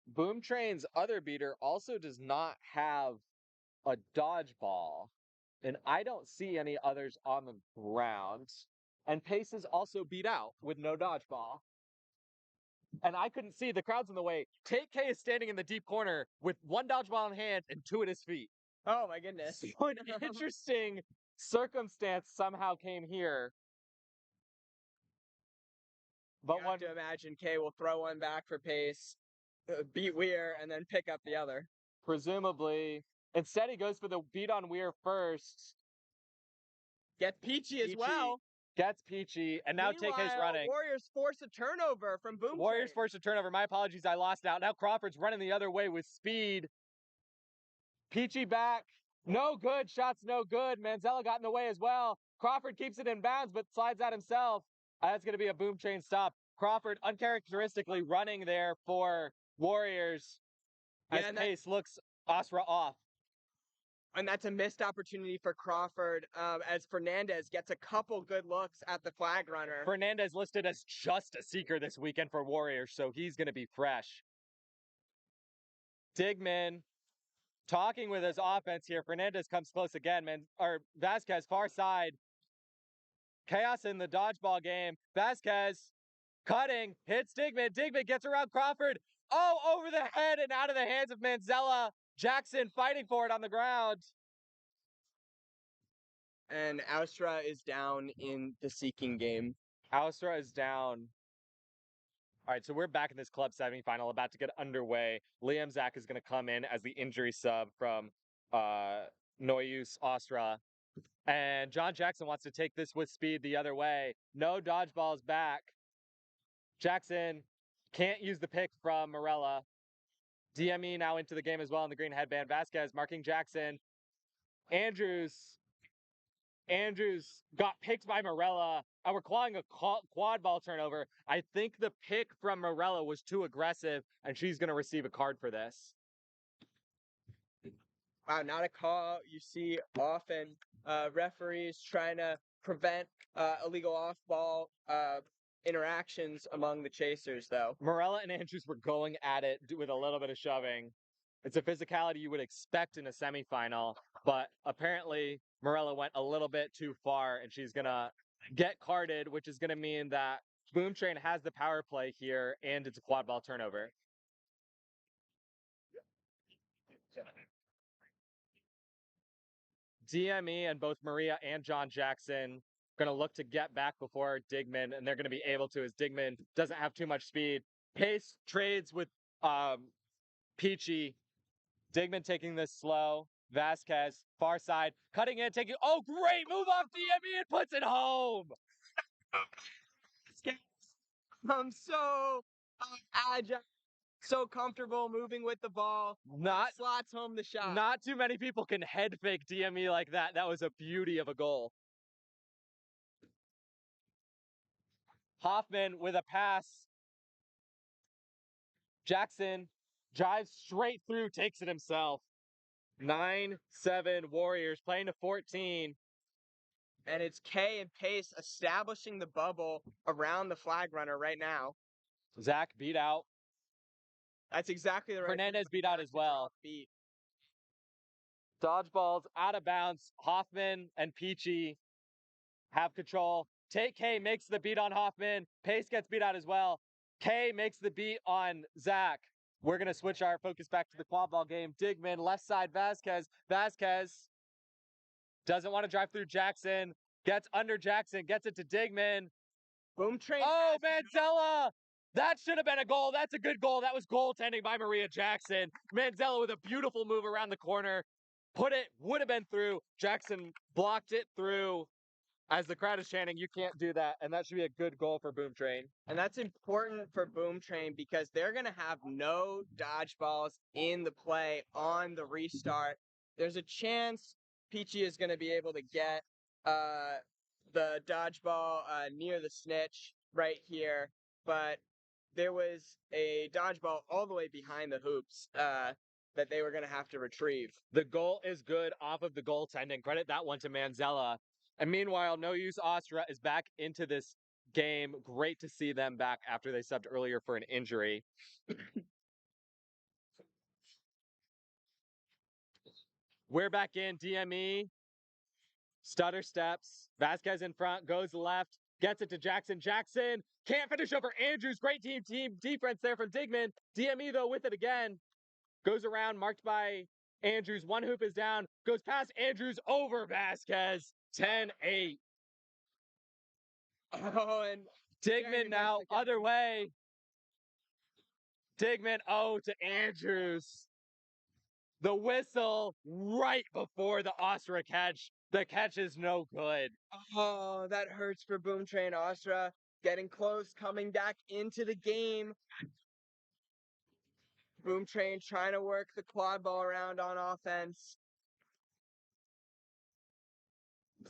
Boom Train's other beater also does not have a dodgeball, and I don't see any others on the ground. And Pace is also beat out with no dodgeball. And I couldn't see, the crowd's in the way. Take K is standing in the deep corner with 1 dodgeball in hand and 2 at his feet. Oh my goodness. So an interesting circumstance somehow came here. But you have to imagine K will throw one back for Pace, beat Weir, and then pick up the other. Presumably. Instead, he goes for the beat on Weir first. Gets Peachy as well. Gets Peachy, and now Take K's running. Warriors force a turnover from Boom Train. Warriors force a turnover. My apologies, I lost out. Now Crawford's running the other way with speed. Peachy back. No good. Shots no good. Manzella got in the way as well. Crawford keeps it in bounds, but slides out himself. That's going to be a Boom Train stop. Crawford uncharacteristically running there for Warriors as Pace looks Asra off. And that's a missed opportunity for Crawford as Fernandez gets a couple good looks at the flag runner. Fernandez listed as just a seeker this weekend for Warriors, so he's going to be fresh. Digman talking with his offense here. Fernandez comes close again, Vasquez far side. Chaos in the dodgeball game. Vasquez cutting, hits Digman. Digman gets around Crawford. Oh, over the head and out of the hands of Manzella. Jackson fighting for it on the ground. And Austra is down in the seeking game. Austra is down. All right, so we're back in this club semifinal, about to get underway. Liam Zach is going to come in as the injury sub from Noyus Austra. And John Jackson wants to take this with speed the other way. No dodgeballs back. Jackson can't use the pick from Morella. DME now into the game as well in the green headband. Vasquez marking Jackson. Andrews got picked by Morella, and we're calling a quad ball turnover. I think the pick from Morella was too aggressive, and she's going to receive a card for this. Wow, not a call you see often. Referees trying to prevent illegal off-ball interactions among the chasers, though. Morella and Andrews were going at it with a little bit of shoving. It's a physicality you would expect in a semifinal, but apparently Morella went a little bit too far, and she's going to get carded, which is going to mean that Boom Train has the power play here, and it's a quad ball turnover. DME and both Maria and John Jackson going to look to get back before Digman, and they're going to be able to as Digman doesn't have too much speed. Pace trades with Peachy. Digman taking this slow. Vasquez, far side, cutting in, taking. Oh, great move off DME and puts it home. I'm so agile, so comfortable moving with the ball. Not slots home the shot. Not too many people can head fake DME like that. That was a beauty of a goal. Hoffman with a pass. Jackson drives straight through, takes it himself. 9-7 Warriors playing to 14. And it's K and Pace establishing the bubble around the flag runner right now. Zach beat out. That's exactly the right. Fernandez beat out as well. Dodgeballs out of bounds. Hoffman and Peachy have control. K makes the beat on Hoffman. Pace gets beat out as well. K makes the beat on Zach. We're going to switch our focus back to the quad ball game. Digman, left side, Vasquez. Vasquez doesn't want to drive through Jackson. Gets under Jackson. Gets it to Digman. Boom Train. Oh, Manzella! That should have been a goal. That's a good goal. That was goaltending by Maria Jackson. Manzella with a beautiful move around the corner. Would have been through. Jackson blocked it through. As the crowd is chanting, you can't do that. And that should be a good goal for Boom Train. And that's important for Boom Train because they're going to have no dodgeballs in the play on the restart. There's a chance Peachy is going to be able to get the dodgeball near the snitch right here. But there was a dodgeball all the way behind the hoops that they were going to have to retrieve. The goal is good off of the goaltending. Credit that one to Manzella. And meanwhile, No Use Austria is back into this game. Great to see them back after they subbed earlier for an injury. We're back in. DME. Stutter steps. Vasquez in front. Goes left. Gets it to Jackson. Jackson can't finish over Andrews. Great team defense there from Digman. DME, though, with it again. Goes around, marked by Andrews. One hoop is down. Goes past Andrews over Vasquez. 10-8. Oh, and Digman now other way. Digman, to Andrews. The whistle right before the Austria catch. The catch is no good. Oh, that hurts for Boom Train Austria. Getting close, coming back into the game. Boom Train trying to work the quad ball around on offense.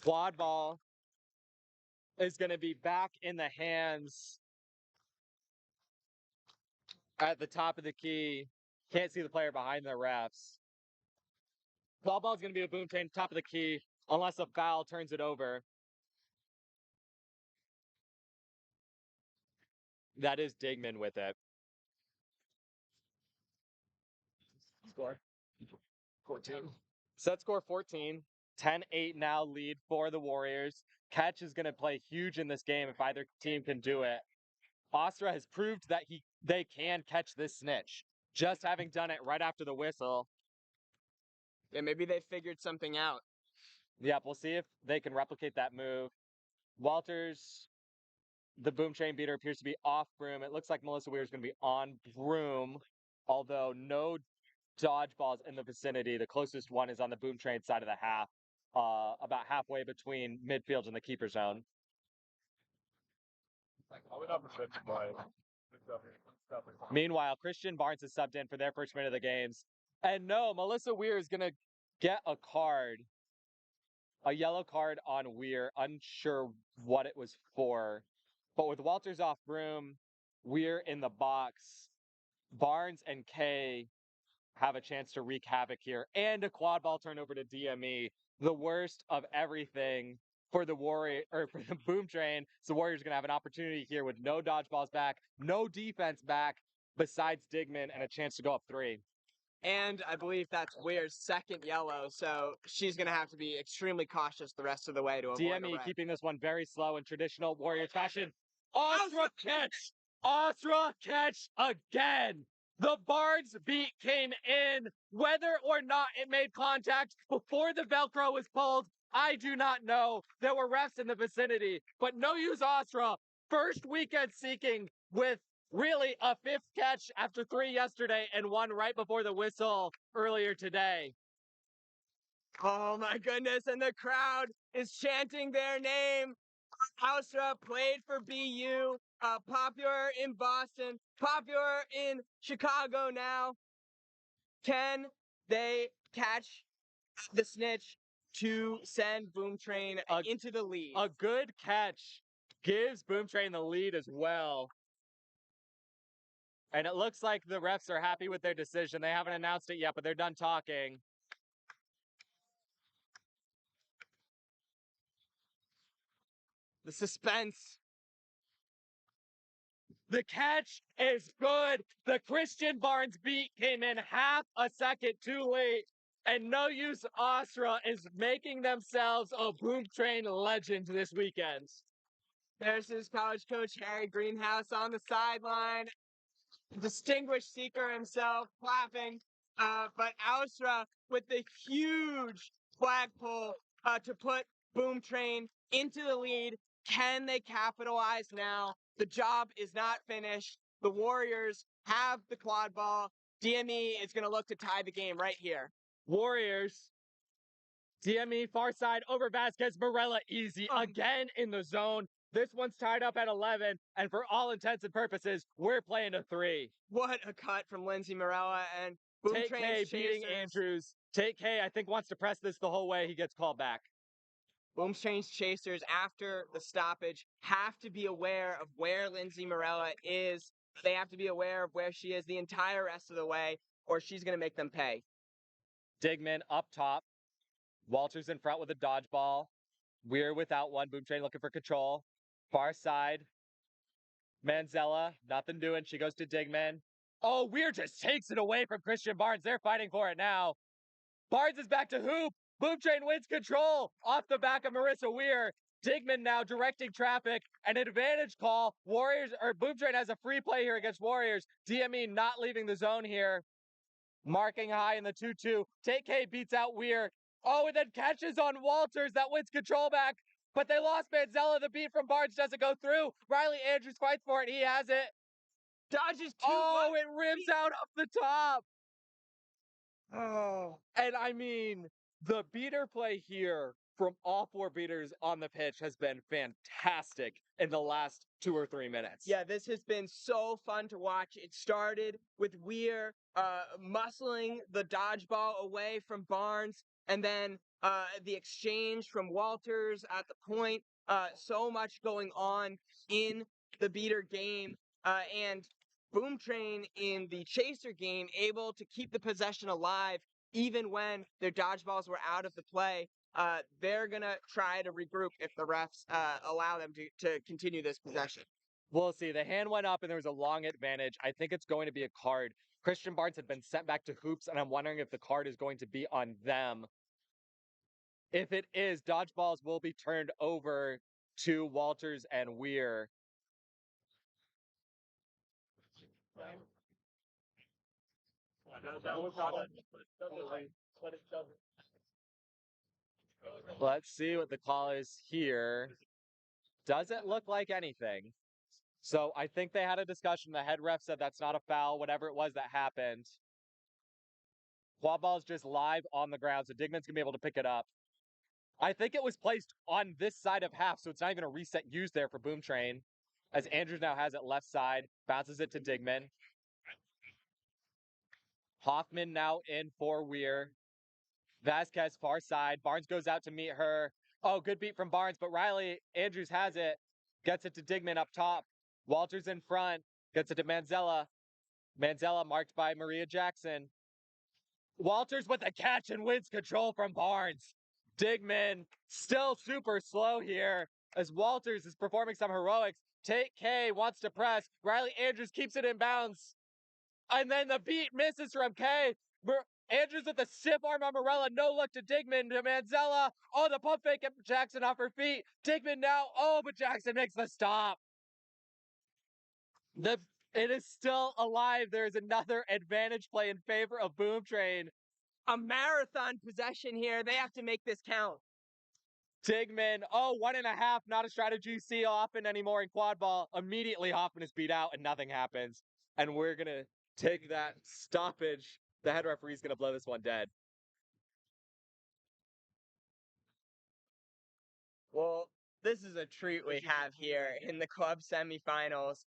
Quad ball is going to be back in the hands at the top of the key. Can't see the player behind the refs. Quad ball is going to be a Boom Train top of the key unless a foul turns it over. That is Digman with it. Score 14. Set score 14. 10-8 now lead for the Warriors. Catch is going to play huge in this game if either team can do it. Austria has proved that they can catch this snitch, just having done it right after the whistle. Yeah, maybe they figured something out. Yep, we'll see if they can replicate that move. Walters, the boom train beater, appears to be off broom. It looks like Melissa Weir is going to be on broom, although no dodgeballs in the vicinity. The closest one is on the boom train side of the half, about halfway between midfield and the keeper zone. Meanwhile, Christian Barnes is subbed in for their first minute of the games. And no, Melissa Weir is going to get a card, a yellow card on Weir, unsure what it was for. But with Walters off broom, Weir in the box, Barnes and Kay have a chance to wreak havoc here, and a quad ball turnover to DME. The worst of everything for the Warrior or for the Boom Train. So the Warriors are gonna have an opportunity here with no dodgeballs back, no defense back, besides Digman, and a chance to go up 3. And I believe that's Weir's second yellow, so she's going to have to be extremely cautious the rest of the way to avoid a DME red. keeping this one very slow in traditional Warrior fashion. Asra catch! Asra catch again! The Barnes beat came in, whether or not it made contact before the Velcro was pulled. I do not know. There were refs in the vicinity, but no use Asra. First weekend seeking with really a 5th catch after 3 yesterday and 1 right before the whistle earlier today. Oh my goodness, and the crowd is chanting their name. Hausra played for BU, popular in Boston, popular in Chicago now. Can they catch the snitch to send Boom Train into the lead? A good catch gives Boom Train the lead as well. And it looks like the refs are happy with their decision. They haven't announced it yet, but they're done talking. The suspense. The catch is good. The Christian Barnes beat came in half a second too late. And No Use Asra is making themselves a Boom Train legend this weekend. There's his college coach, Harry Greenhouse, on the sideline. Distinguished seeker himself, clapping. But Ausra with the huge flagpole to put Boom Train into the lead. Can they capitalize now? The job is not finished. The Warriors have the quad ball. DME is going to look to tie the game right here. Warriors. DME far side over Vasquez Morella easy again in the zone. This one's tied up at 11, and for all intents and purposes, we're playing a 3. What a cut from Lindsay Morella and Boom Take K Train's beating chasers. Andrews. Take K, I think, wants to press this the whole way. He gets called back. Boom Train's chasers, after the stoppage, have to be aware of where Lindsay Morella is. They have to be aware of where she is the entire rest of the way, or she's going to make them pay. Digman up top. Walters in front with a dodgeball. We're without one. Boom Train looking for control. Far side. Manzella, nothing doing. She goes to Digman. Oh, Weir just takes it away from Christian Barnes. They're fighting for it now. Barnes is back to hoop. Boom Train wins control off the back of Marissa Weir. Digman now directing traffic. An advantage call. Warriors or Boom Train has a free play here against Warriors. DME not leaving the zone here. Marking high in the 2-2. Take K beats out Weir. Oh, and then catches on Walters. That wins control back. But they lost Manzella. The beat from Barnes doesn't go through. Riley Andrews fights for it. He has it. Dodges two. Oh, it rims out off the top. Oh. And I mean, the beater play here from all 4 beaters on the pitch has been fantastic in the last 2 or 3 minutes. Yeah, this has been so fun to watch. It started with Weir muscling the dodgeball away from Barnes, and then the exchange from Walters at the point. So much going on in the beater game, and Boom Train in the chaser game able to keep the possession alive even when their dodgeballs were out of the play. They're going to try to regroup if the refs allow them to continue this possession. We'll see. The hand went up and there was a long advantage. I think it's going to be a card. Christian Barnes had been sent back to hoops, and I'm wondering if the card is going to be on them. If it is, dodgeballs will be turned over to Walters and Weir. Let's see what the call is here. Doesn't look like anything. So I think they had a discussion. The head ref said that's not a foul, whatever it was that happened. Quad ball is just live on the ground, so Digman's gonna be able to pick it up. I think it was placed on this side of half, so it's not even a reset used there for Boom Train. As Andrews now has it left side, bounces it to Digman. Hoffman now in for Weir. Vasquez far side. Barnes goes out to meet her. Oh, good beat from Barnes, but Riley Andrews has it. Gets it to Digman up top. Walters in front. Gets it to Manzella. Manzella marked by Maria Jackson. Walters with a catch and wins control from Barnes. Digman still super slow here as Walters is performing some heroics. Tate K wants to press. Riley Andrews keeps it in bounds. And then the beat misses from K. Andrews with a stiff arm on Morella. No look to Digman, to Manzella. Oh, the pump fake at Jackson off her feet. Digman now. Oh, but Jackson makes the stop. It is still alive. There is another advantage play in favor of Boom Train. A marathon possession here. They have to make this count. Digman, 1.5, not a strategy you see often anymore in quad ball. Immediately Hoffman is beat out and nothing happens. And we're going to take that stoppage. The head referee's going to blow this one dead. Well, this is a treat we have here in the club semifinals.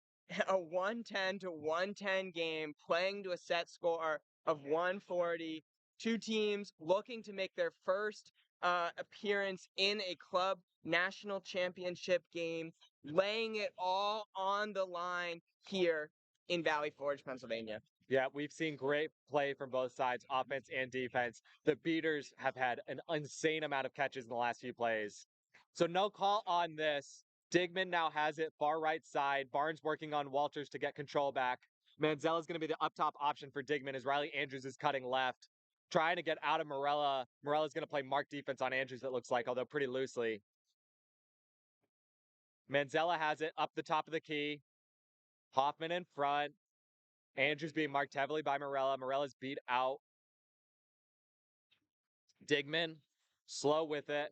A 110 to 110 game playing to a set score of 140. Two teams looking to make their first appearance in a club national championship game, laying it all on the line here in Valley Forge, Pennsylvania. Yeah, we've seen great play from both sides, offense and defense. The beaters have had an insane amount of catches in the last few plays. So no call on this. Digman now has it far right side. Barnes working on Walters to get control back. Manzella's going to be the up top option for Digman as Riley Andrews is cutting left. Trying to get out of Morella. Morella's going to play mark defense on Andrews, it looks like, although pretty loosely. Manzella has it up the top of the key. Hoffman in front. Andrews being marked heavily by Morella. Morella's beat out. Digman, slow with it.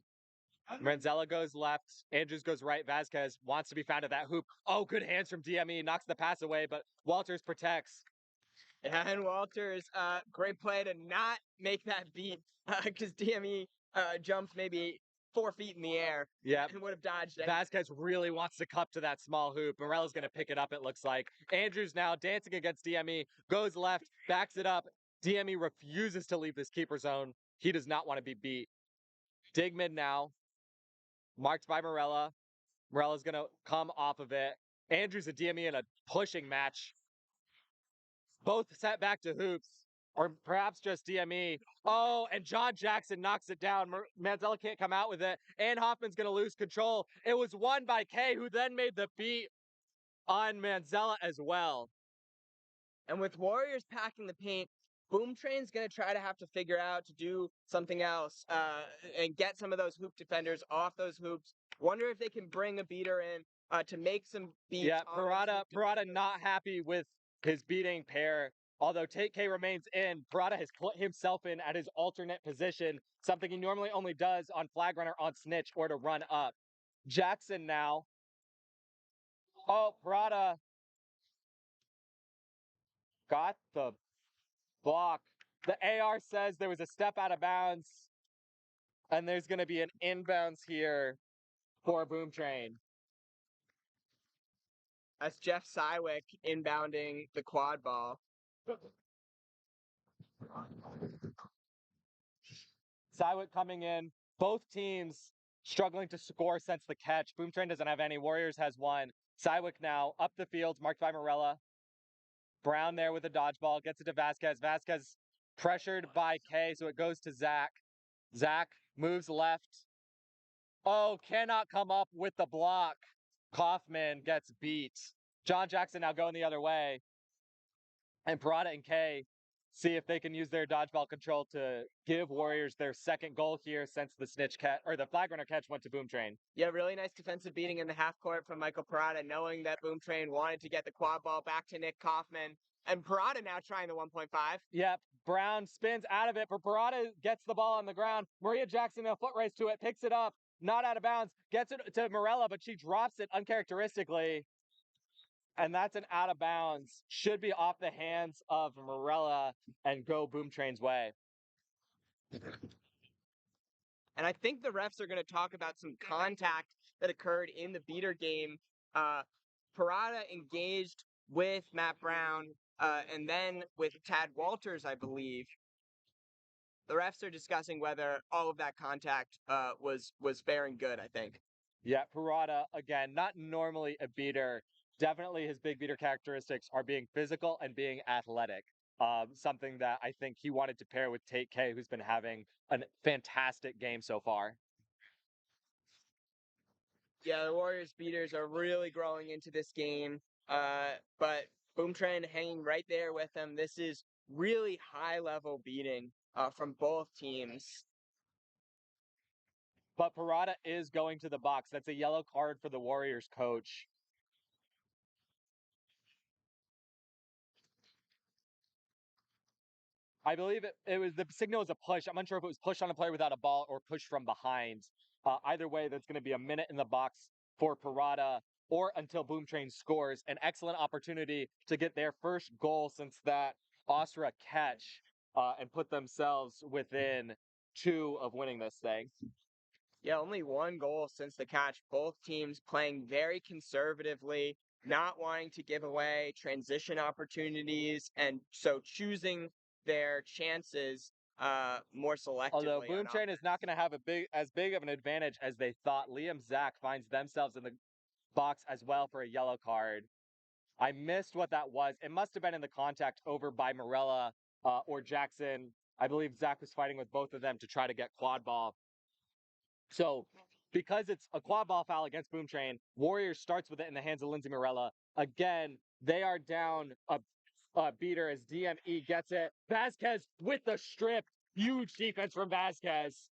Manzella goes left. Andrews goes right. Vasquez wants to be found at that hoop. Oh, good hands from DME. Knocks the pass away, but Walters protects. And Walters, great play to not make that beat because DME jumped maybe 4 feet in the air. Yeah, and would have dodged it. Vasquez really wants to cup to that small hoop. Morella's going to pick it up, it looks like. Andrews now dancing against DME, goes left, backs it up. DME refuses to leave this keeper zone. He does not want to be beat. Digman now, marked by Morella. Morella's going to come off of it. Andrews and DME in a pushing match. Both set back to hoops, or perhaps just DME. Oh, and John Jackson knocks it down. Manzella can't come out with it, and Hoffman's going to lose control. It was won by K, who then made the beat on Manzella as well. And with Warriors packing the paint, Boom Train's going to try to have to figure out to do something else and get some of those hoop defenders off those hoops. Wonder if they can bring a beater in to make some beats. Yeah, Parada not happy with his beating pair. Although Tate K remains in, Parada has put himself in at his alternate position, something he normally only does on flag runner, on snitch, or to run up. Jackson now. Oh, Parada got the block. The AR says there was a step out of bounds, and there's going to be an inbounds here for Boom Train. That's Jeff Sywick inbounding the quad ball. Sywick coming in. Both teams struggling to score since the catch. Boom Train doesn't have any. Warriors has one. Sywick now up the field, marked by Morella. Brown there with a dodgeball. Gets it to Vasquez. Vasquez pressured by K, so it goes to Zach. Zach moves left. Oh, cannot come up with the block. Kaufman gets beat. John Jackson now going the other way. And Parada and K see if they can use their dodgeball control to give Warriors their second goal here since the snitch catch, or the flag runner catch, went to Boom Train. Yeah, really nice defensive beating in the half court from Michael Parada, knowing that Boom Train wanted to get the quad ball back to Nick Kaufman. And Parada now trying the 1.5. Yep, Brown spins out of it, but Parada gets the ball on the ground. Maria Jackson in a foot race to it, picks it up, not out of bounds, gets it to Morella, but she drops it uncharacteristically. And that's an out of bounds. Should be off the hands of Morella and go Boom Train's way. And I think the refs are going to talk about some contact that occurred in the beater game. Parada engaged with Matt Brown and then with Tad Walters, I believe. The refs are discussing whether all of that contact was fair and good, I think. Yeah, Parada, again, not normally a beater. Definitely his big beater characteristics are being physical and being athletic. Something that I think he wanted to pair with Tate K, who's been having a fantastic game so far. Yeah, the Warriors beaters are really growing into this game. But Boom Train hanging right there with them. This is really high level beating from both teams. But Parada is going to the box. That's a yellow card for the Warriors coach. I believe it was the signal was a push. I'm unsure if it was push on a player without a ball or push from behind. Either way, that's going to be a minute in the box for Parada or until Boom Train scores. An excellent opportunity to get their first goal since that Austria catch and put themselves within 2 of winning this thing. Yeah, only one goal since the catch. Both teams playing very conservatively, not wanting to give away transition opportunities, and so choosing their chances more selectively. Although Boom Train is not going to have as big of an advantage as they thought. Liam Zach finds themselves in the box as well for a yellow card. I missed what that was. It must have been in the contact over by Morella or Jackson. I believe Zach was fighting with both of them to try to get quad ball. So because it's a quad ball foul against Boom Train, Warriors starts with it in the hands of Lindsay Morella. Again, they are down a beater as DME gets it. Vasquez with the strip. Huge defense from Vasquez.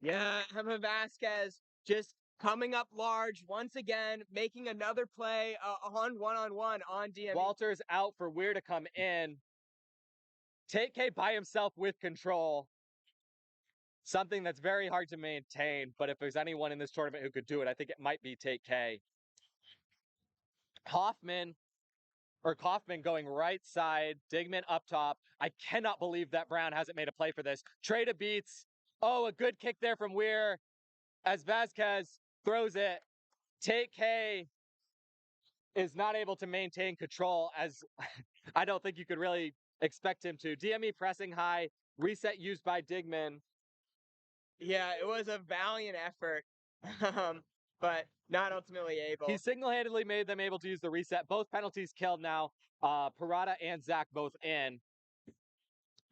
Yeah, Emma Vasquez just coming up large once again, making another play on one on DME. Walters out for Weir to come in. Tate K by himself with control. Something that's very hard to maintain, but if there's anyone in this tournament who could do it, I think it might be Tate K. Kaufman going right side, Digman up top. I cannot believe that Brown hasn't made a play for this. Trade beats. Oh, a good kick there from Weir as Vasquez throws it. Tate K is not able to maintain control, as I don't think you could really expect him to. DME pressing high, reset used by Digman. Yeah, it was a valiant effort, but not ultimately able. He single-handedly made them able to use the reset. Both penalties killed now. Parada and Zach both in.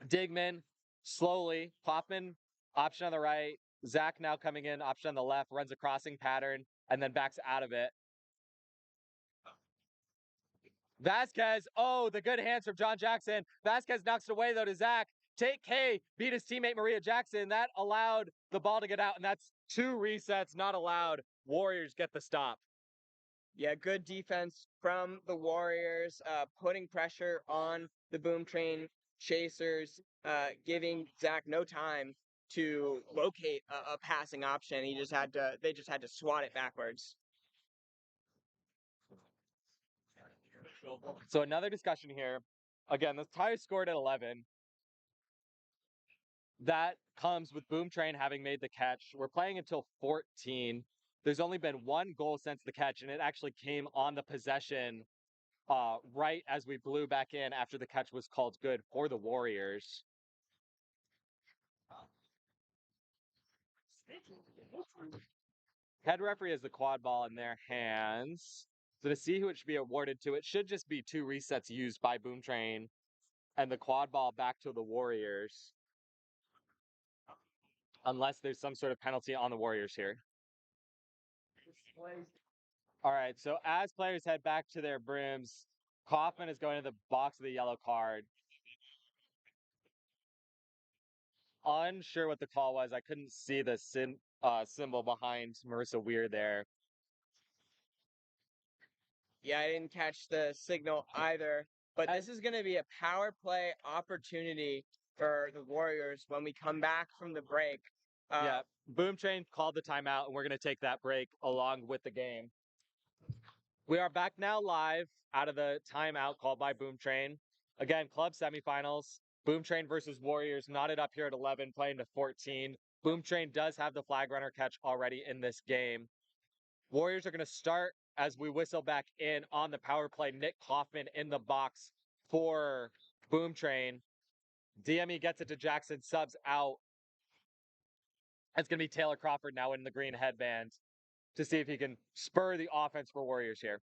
Digman slowly. Hoffman option on the right. Zach now coming in, option on the left, runs a crossing pattern, and then backs out of it. Vasquez, oh, the good hands from John Jackson. Vasquez knocks it away, though, to Zach. Tate K beat his teammate Maria Jackson. That allowed the ball to get out, and that's 2 resets not allowed. Warriors get the stop. Yeah, good defense from the Warriors, putting pressure on the Boom Train chasers, giving Zach no time to locate a passing option. They just had to swat it backwards. So another discussion here. Again, the tie is scored at 11. That comes with Boom Train having made the catch. We're playing until 14. There's only been 1 goal since the catch, and it actually came on the possession right as we blew back in after the catch was called good for the Warriors. Head referee has the quad ball in their hands. So to see who it should be awarded to, it should just be 2 resets used by Boom Train and the quad ball back to the Warriors. Unless there's some sort of penalty on the Warriors here. All right, so as players head back to their brooms, Kaufman is going to the box of the yellow card. Unsure what the call was. I couldn't see the symbol behind Marissa Weir there. Yeah, I didn't catch the signal either. But this is going to be a power play opportunity for the Warriors when we come back from the break. Yeah, Boom Train called the timeout, and we're going to take that break along with the game. We are back now live out of the timeout called by Boom Train. Again, club semifinals. Boom Train versus Warriors knotted up here at 11, playing to 14. Boom Train does have the flag runner catch already in this game. Warriors are going to start as we whistle back in on the power play. Nick Kaufman in the box for Boom Train. DME gets it to Jackson, subs out. It's going to be Taylor Crawford now in the green headband to see if he can spur the offense for Warriors here.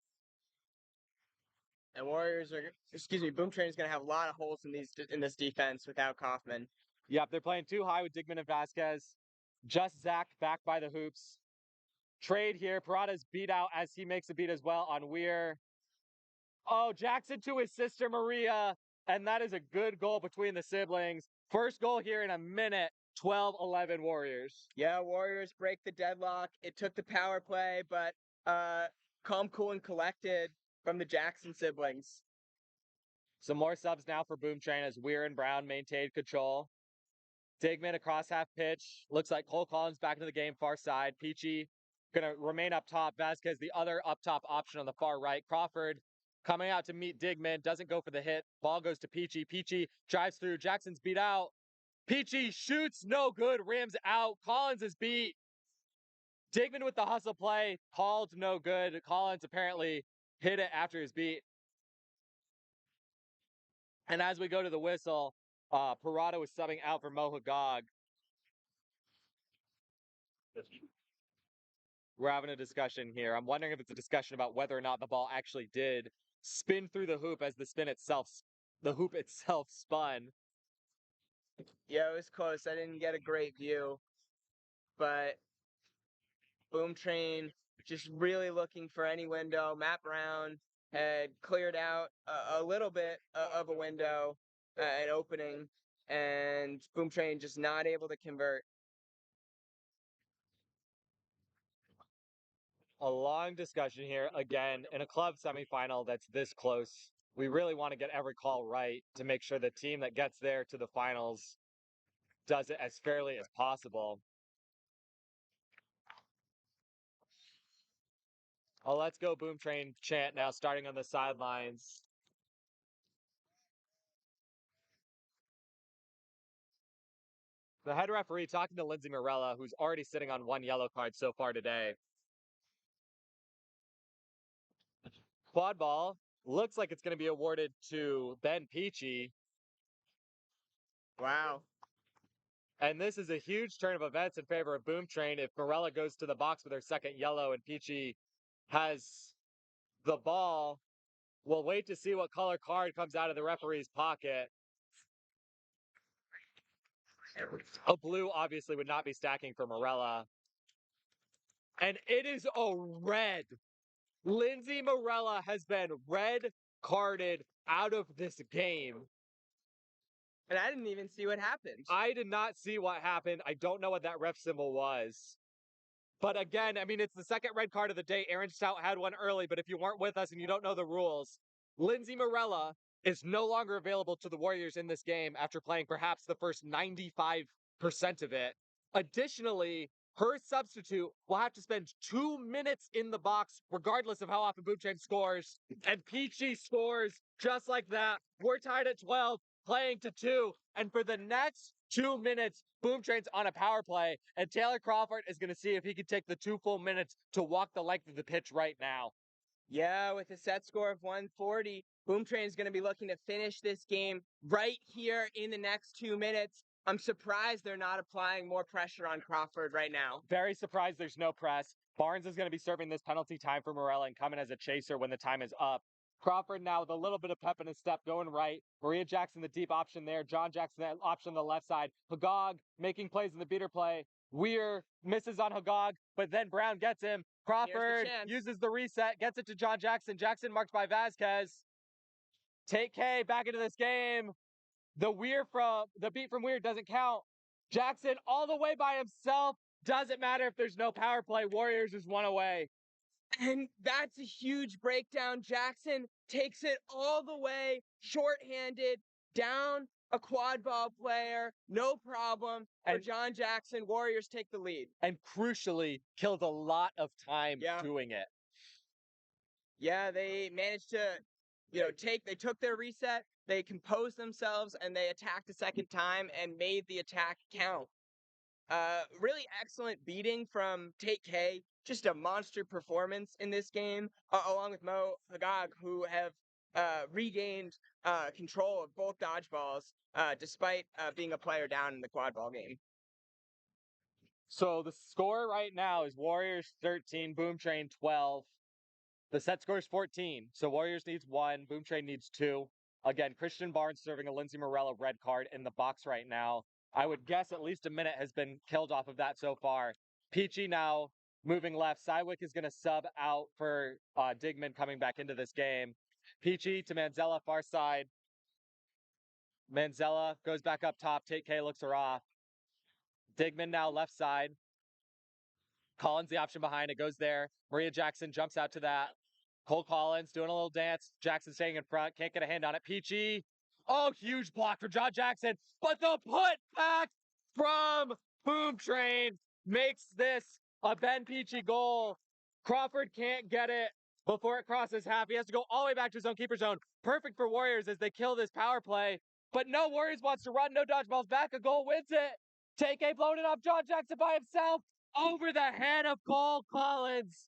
And Boom Train is going to have a lot of holes in this defense without Kaufman. Yep, they're playing too high with Digman and Vasquez. Just Zach back by the hoops. Trade here. Parada's beat out as he makes a beat as well on Weir. Oh, Jackson to his sister Maria. And that is a good goal between the siblings. First goal here in a minute. 12-11 Warriors. Yeah, Warriors break the deadlock. It took the power play, but calm, cool, and collected from the Jackson siblings. Some more subs now for Boom Train as Weir and Brown maintain control. Digman across half pitch. Looks like Cole Collins back into the game, far side. Peachy gonna remain up top. Vasquez, the other up top option on the far right. Crawford coming out to meet Digman. Doesn't go for the hit. Ball goes to Peachy. Peachy drives through. Jackson's beat out. Peachy shoots. No good. Rims out. Collins is beat. Digman with the hustle play. Called no good. Collins apparently hit it after his beat. And as we go to the whistle, Parada was subbing out for Mo Hagag. We're having a discussion here. I'm wondering if it's a discussion about whether or not the ball actually did spin through the hoop as the hoop itself spun. Yeah, it was close. I didn't get a great view, but Boom Train just really looking for any window. Matt Brown had cleared out a little bit of a window, an opening, and Boom Train just not able to convert. A long discussion here again in a club semifinal that's this close. We really want to get every call right to make sure the team that gets there to the finals does it as fairly as possible. Oh, let's go Boom Train chant now, starting on the sidelines. The head referee talking to Lindsay Morella, who's already sitting on one yellow card so far today. Quad ball looks like it's going to be awarded to Ben Peachy. Wow. And this is a huge turn of events in favor of Boom Train if Morella goes to the box with her second yellow and Peachy has the ball. We'll wait to see what color card comes out of the referee's pocket. A blue obviously would not be stacking for Morella. And it is a red. Lindsay Morella has been red carded out of this game. And I didn't even see what happened. I did not see what happened. I don't know what that ref symbol was. But again, I mean, it's the second red card of the day. Aaron Stout had one early, but if you weren't with us and you don't know the rules, Lindsay Morella is no longer available to the Warriors in this game after playing perhaps the first 95% of it. Additionally, her substitute will have to spend 2 minutes in the box, regardless of how often Boom Train scores. And Peachy scores just like that. We're tied at 12, playing to 2. And for the next 2 minutes, Boom Train's on a power play, and Taylor Crawford is going to see if he can take the 2 full minutes to walk the length of the pitch right now. Yeah, with a set score of 140, Boom Train is going to be looking to finish this game right here in the next 2 minutes. I'm surprised they're not applying more pressure on Crawford right now. Very surprised there's no press. Barnes is going to be serving this penalty time for Morella and coming as a chaser when the time is up. Crawford now with a little bit of pep in his step going right. Maria Jackson, the deep option there. John Jackson, the option on the left side. Hagag making plays in the beater play. Weir misses on Hagag, but then Brown gets him. Crawford uses the reset, gets it to John Jackson. Jackson marked by Vasquez. Take K back into this game. The beat from Weir doesn't count. Jackson all the way by himself. Doesn't matter if there's no power play. Warriors is one away. And that's a huge breakdown. Jackson takes it all the way, shorthanded, down a quad ball player, no problem. For John Jackson, Warriors take the lead. And crucially, killed a lot of time Yeah. doing it. Yeah, they managed to, they took their reset, they composed themselves, and they attacked a second time and made the attack count. Really excellent beating from Tate K. Just a monster performance in this game, along with Mo Hagag, who have regained control of both dodgeballs, despite being a player down in the quad ball game. So the score right now is Warriors 13, Boom Train 12. The set score is 14. So Warriors needs 1, Boom Train needs 2. Again, Christian Barnes serving a Lindsey Morello red card in the box right now. I would guess at least a minute has been killed off of that so far. Peachy now moving left. Sywick is going to sub out for Digman coming back into this game. Peachy to Manzella, far side. Manzella goes back up top. Tate K looks her off. Digman now left side. Collins the option behind it, goes there. Maria Jackson jumps out to that. Cole Collins doing a little dance. Jackson staying in front, can't get a hand on it. Peachy. Oh, huge block for John Jackson. But the put back from Boom Train makes this a Ben Peachy goal. Crawford can't get it before it crosses half. He has to go all the way back to his own keeper zone. Perfect for Warriors as they kill this power play. But no Warriors wants to run, no dodgeballs back. A goal wins it. Take a blown it off John Jackson by himself over the head of Cole Collins.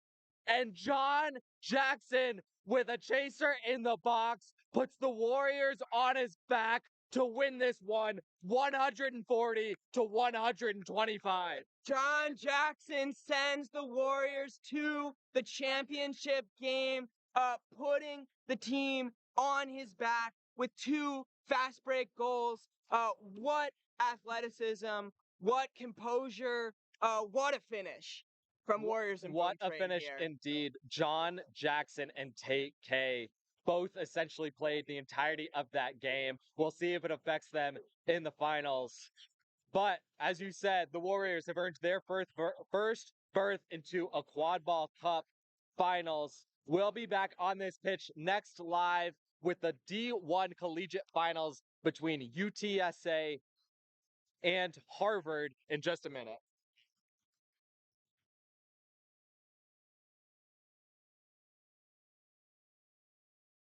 And John Jackson, with a chaser in the box, puts the Warriors on his back to win this one 140 to 125. John Jackson sends the Warriors to the championship game, putting the team on his back with 2 fast break goals. What athleticism, what composure, what a finish from Warriors and What Boom a Train finish here. indeed. John Jackson and Tate K both essentially played the entirety of that game. We'll see if it affects them in the finals. But as you said, the Warriors have earned their first berth into a Quadball Cup finals. We'll be back on this pitch next live with the D1 collegiate finals between UTSA and Harvard in just a minute.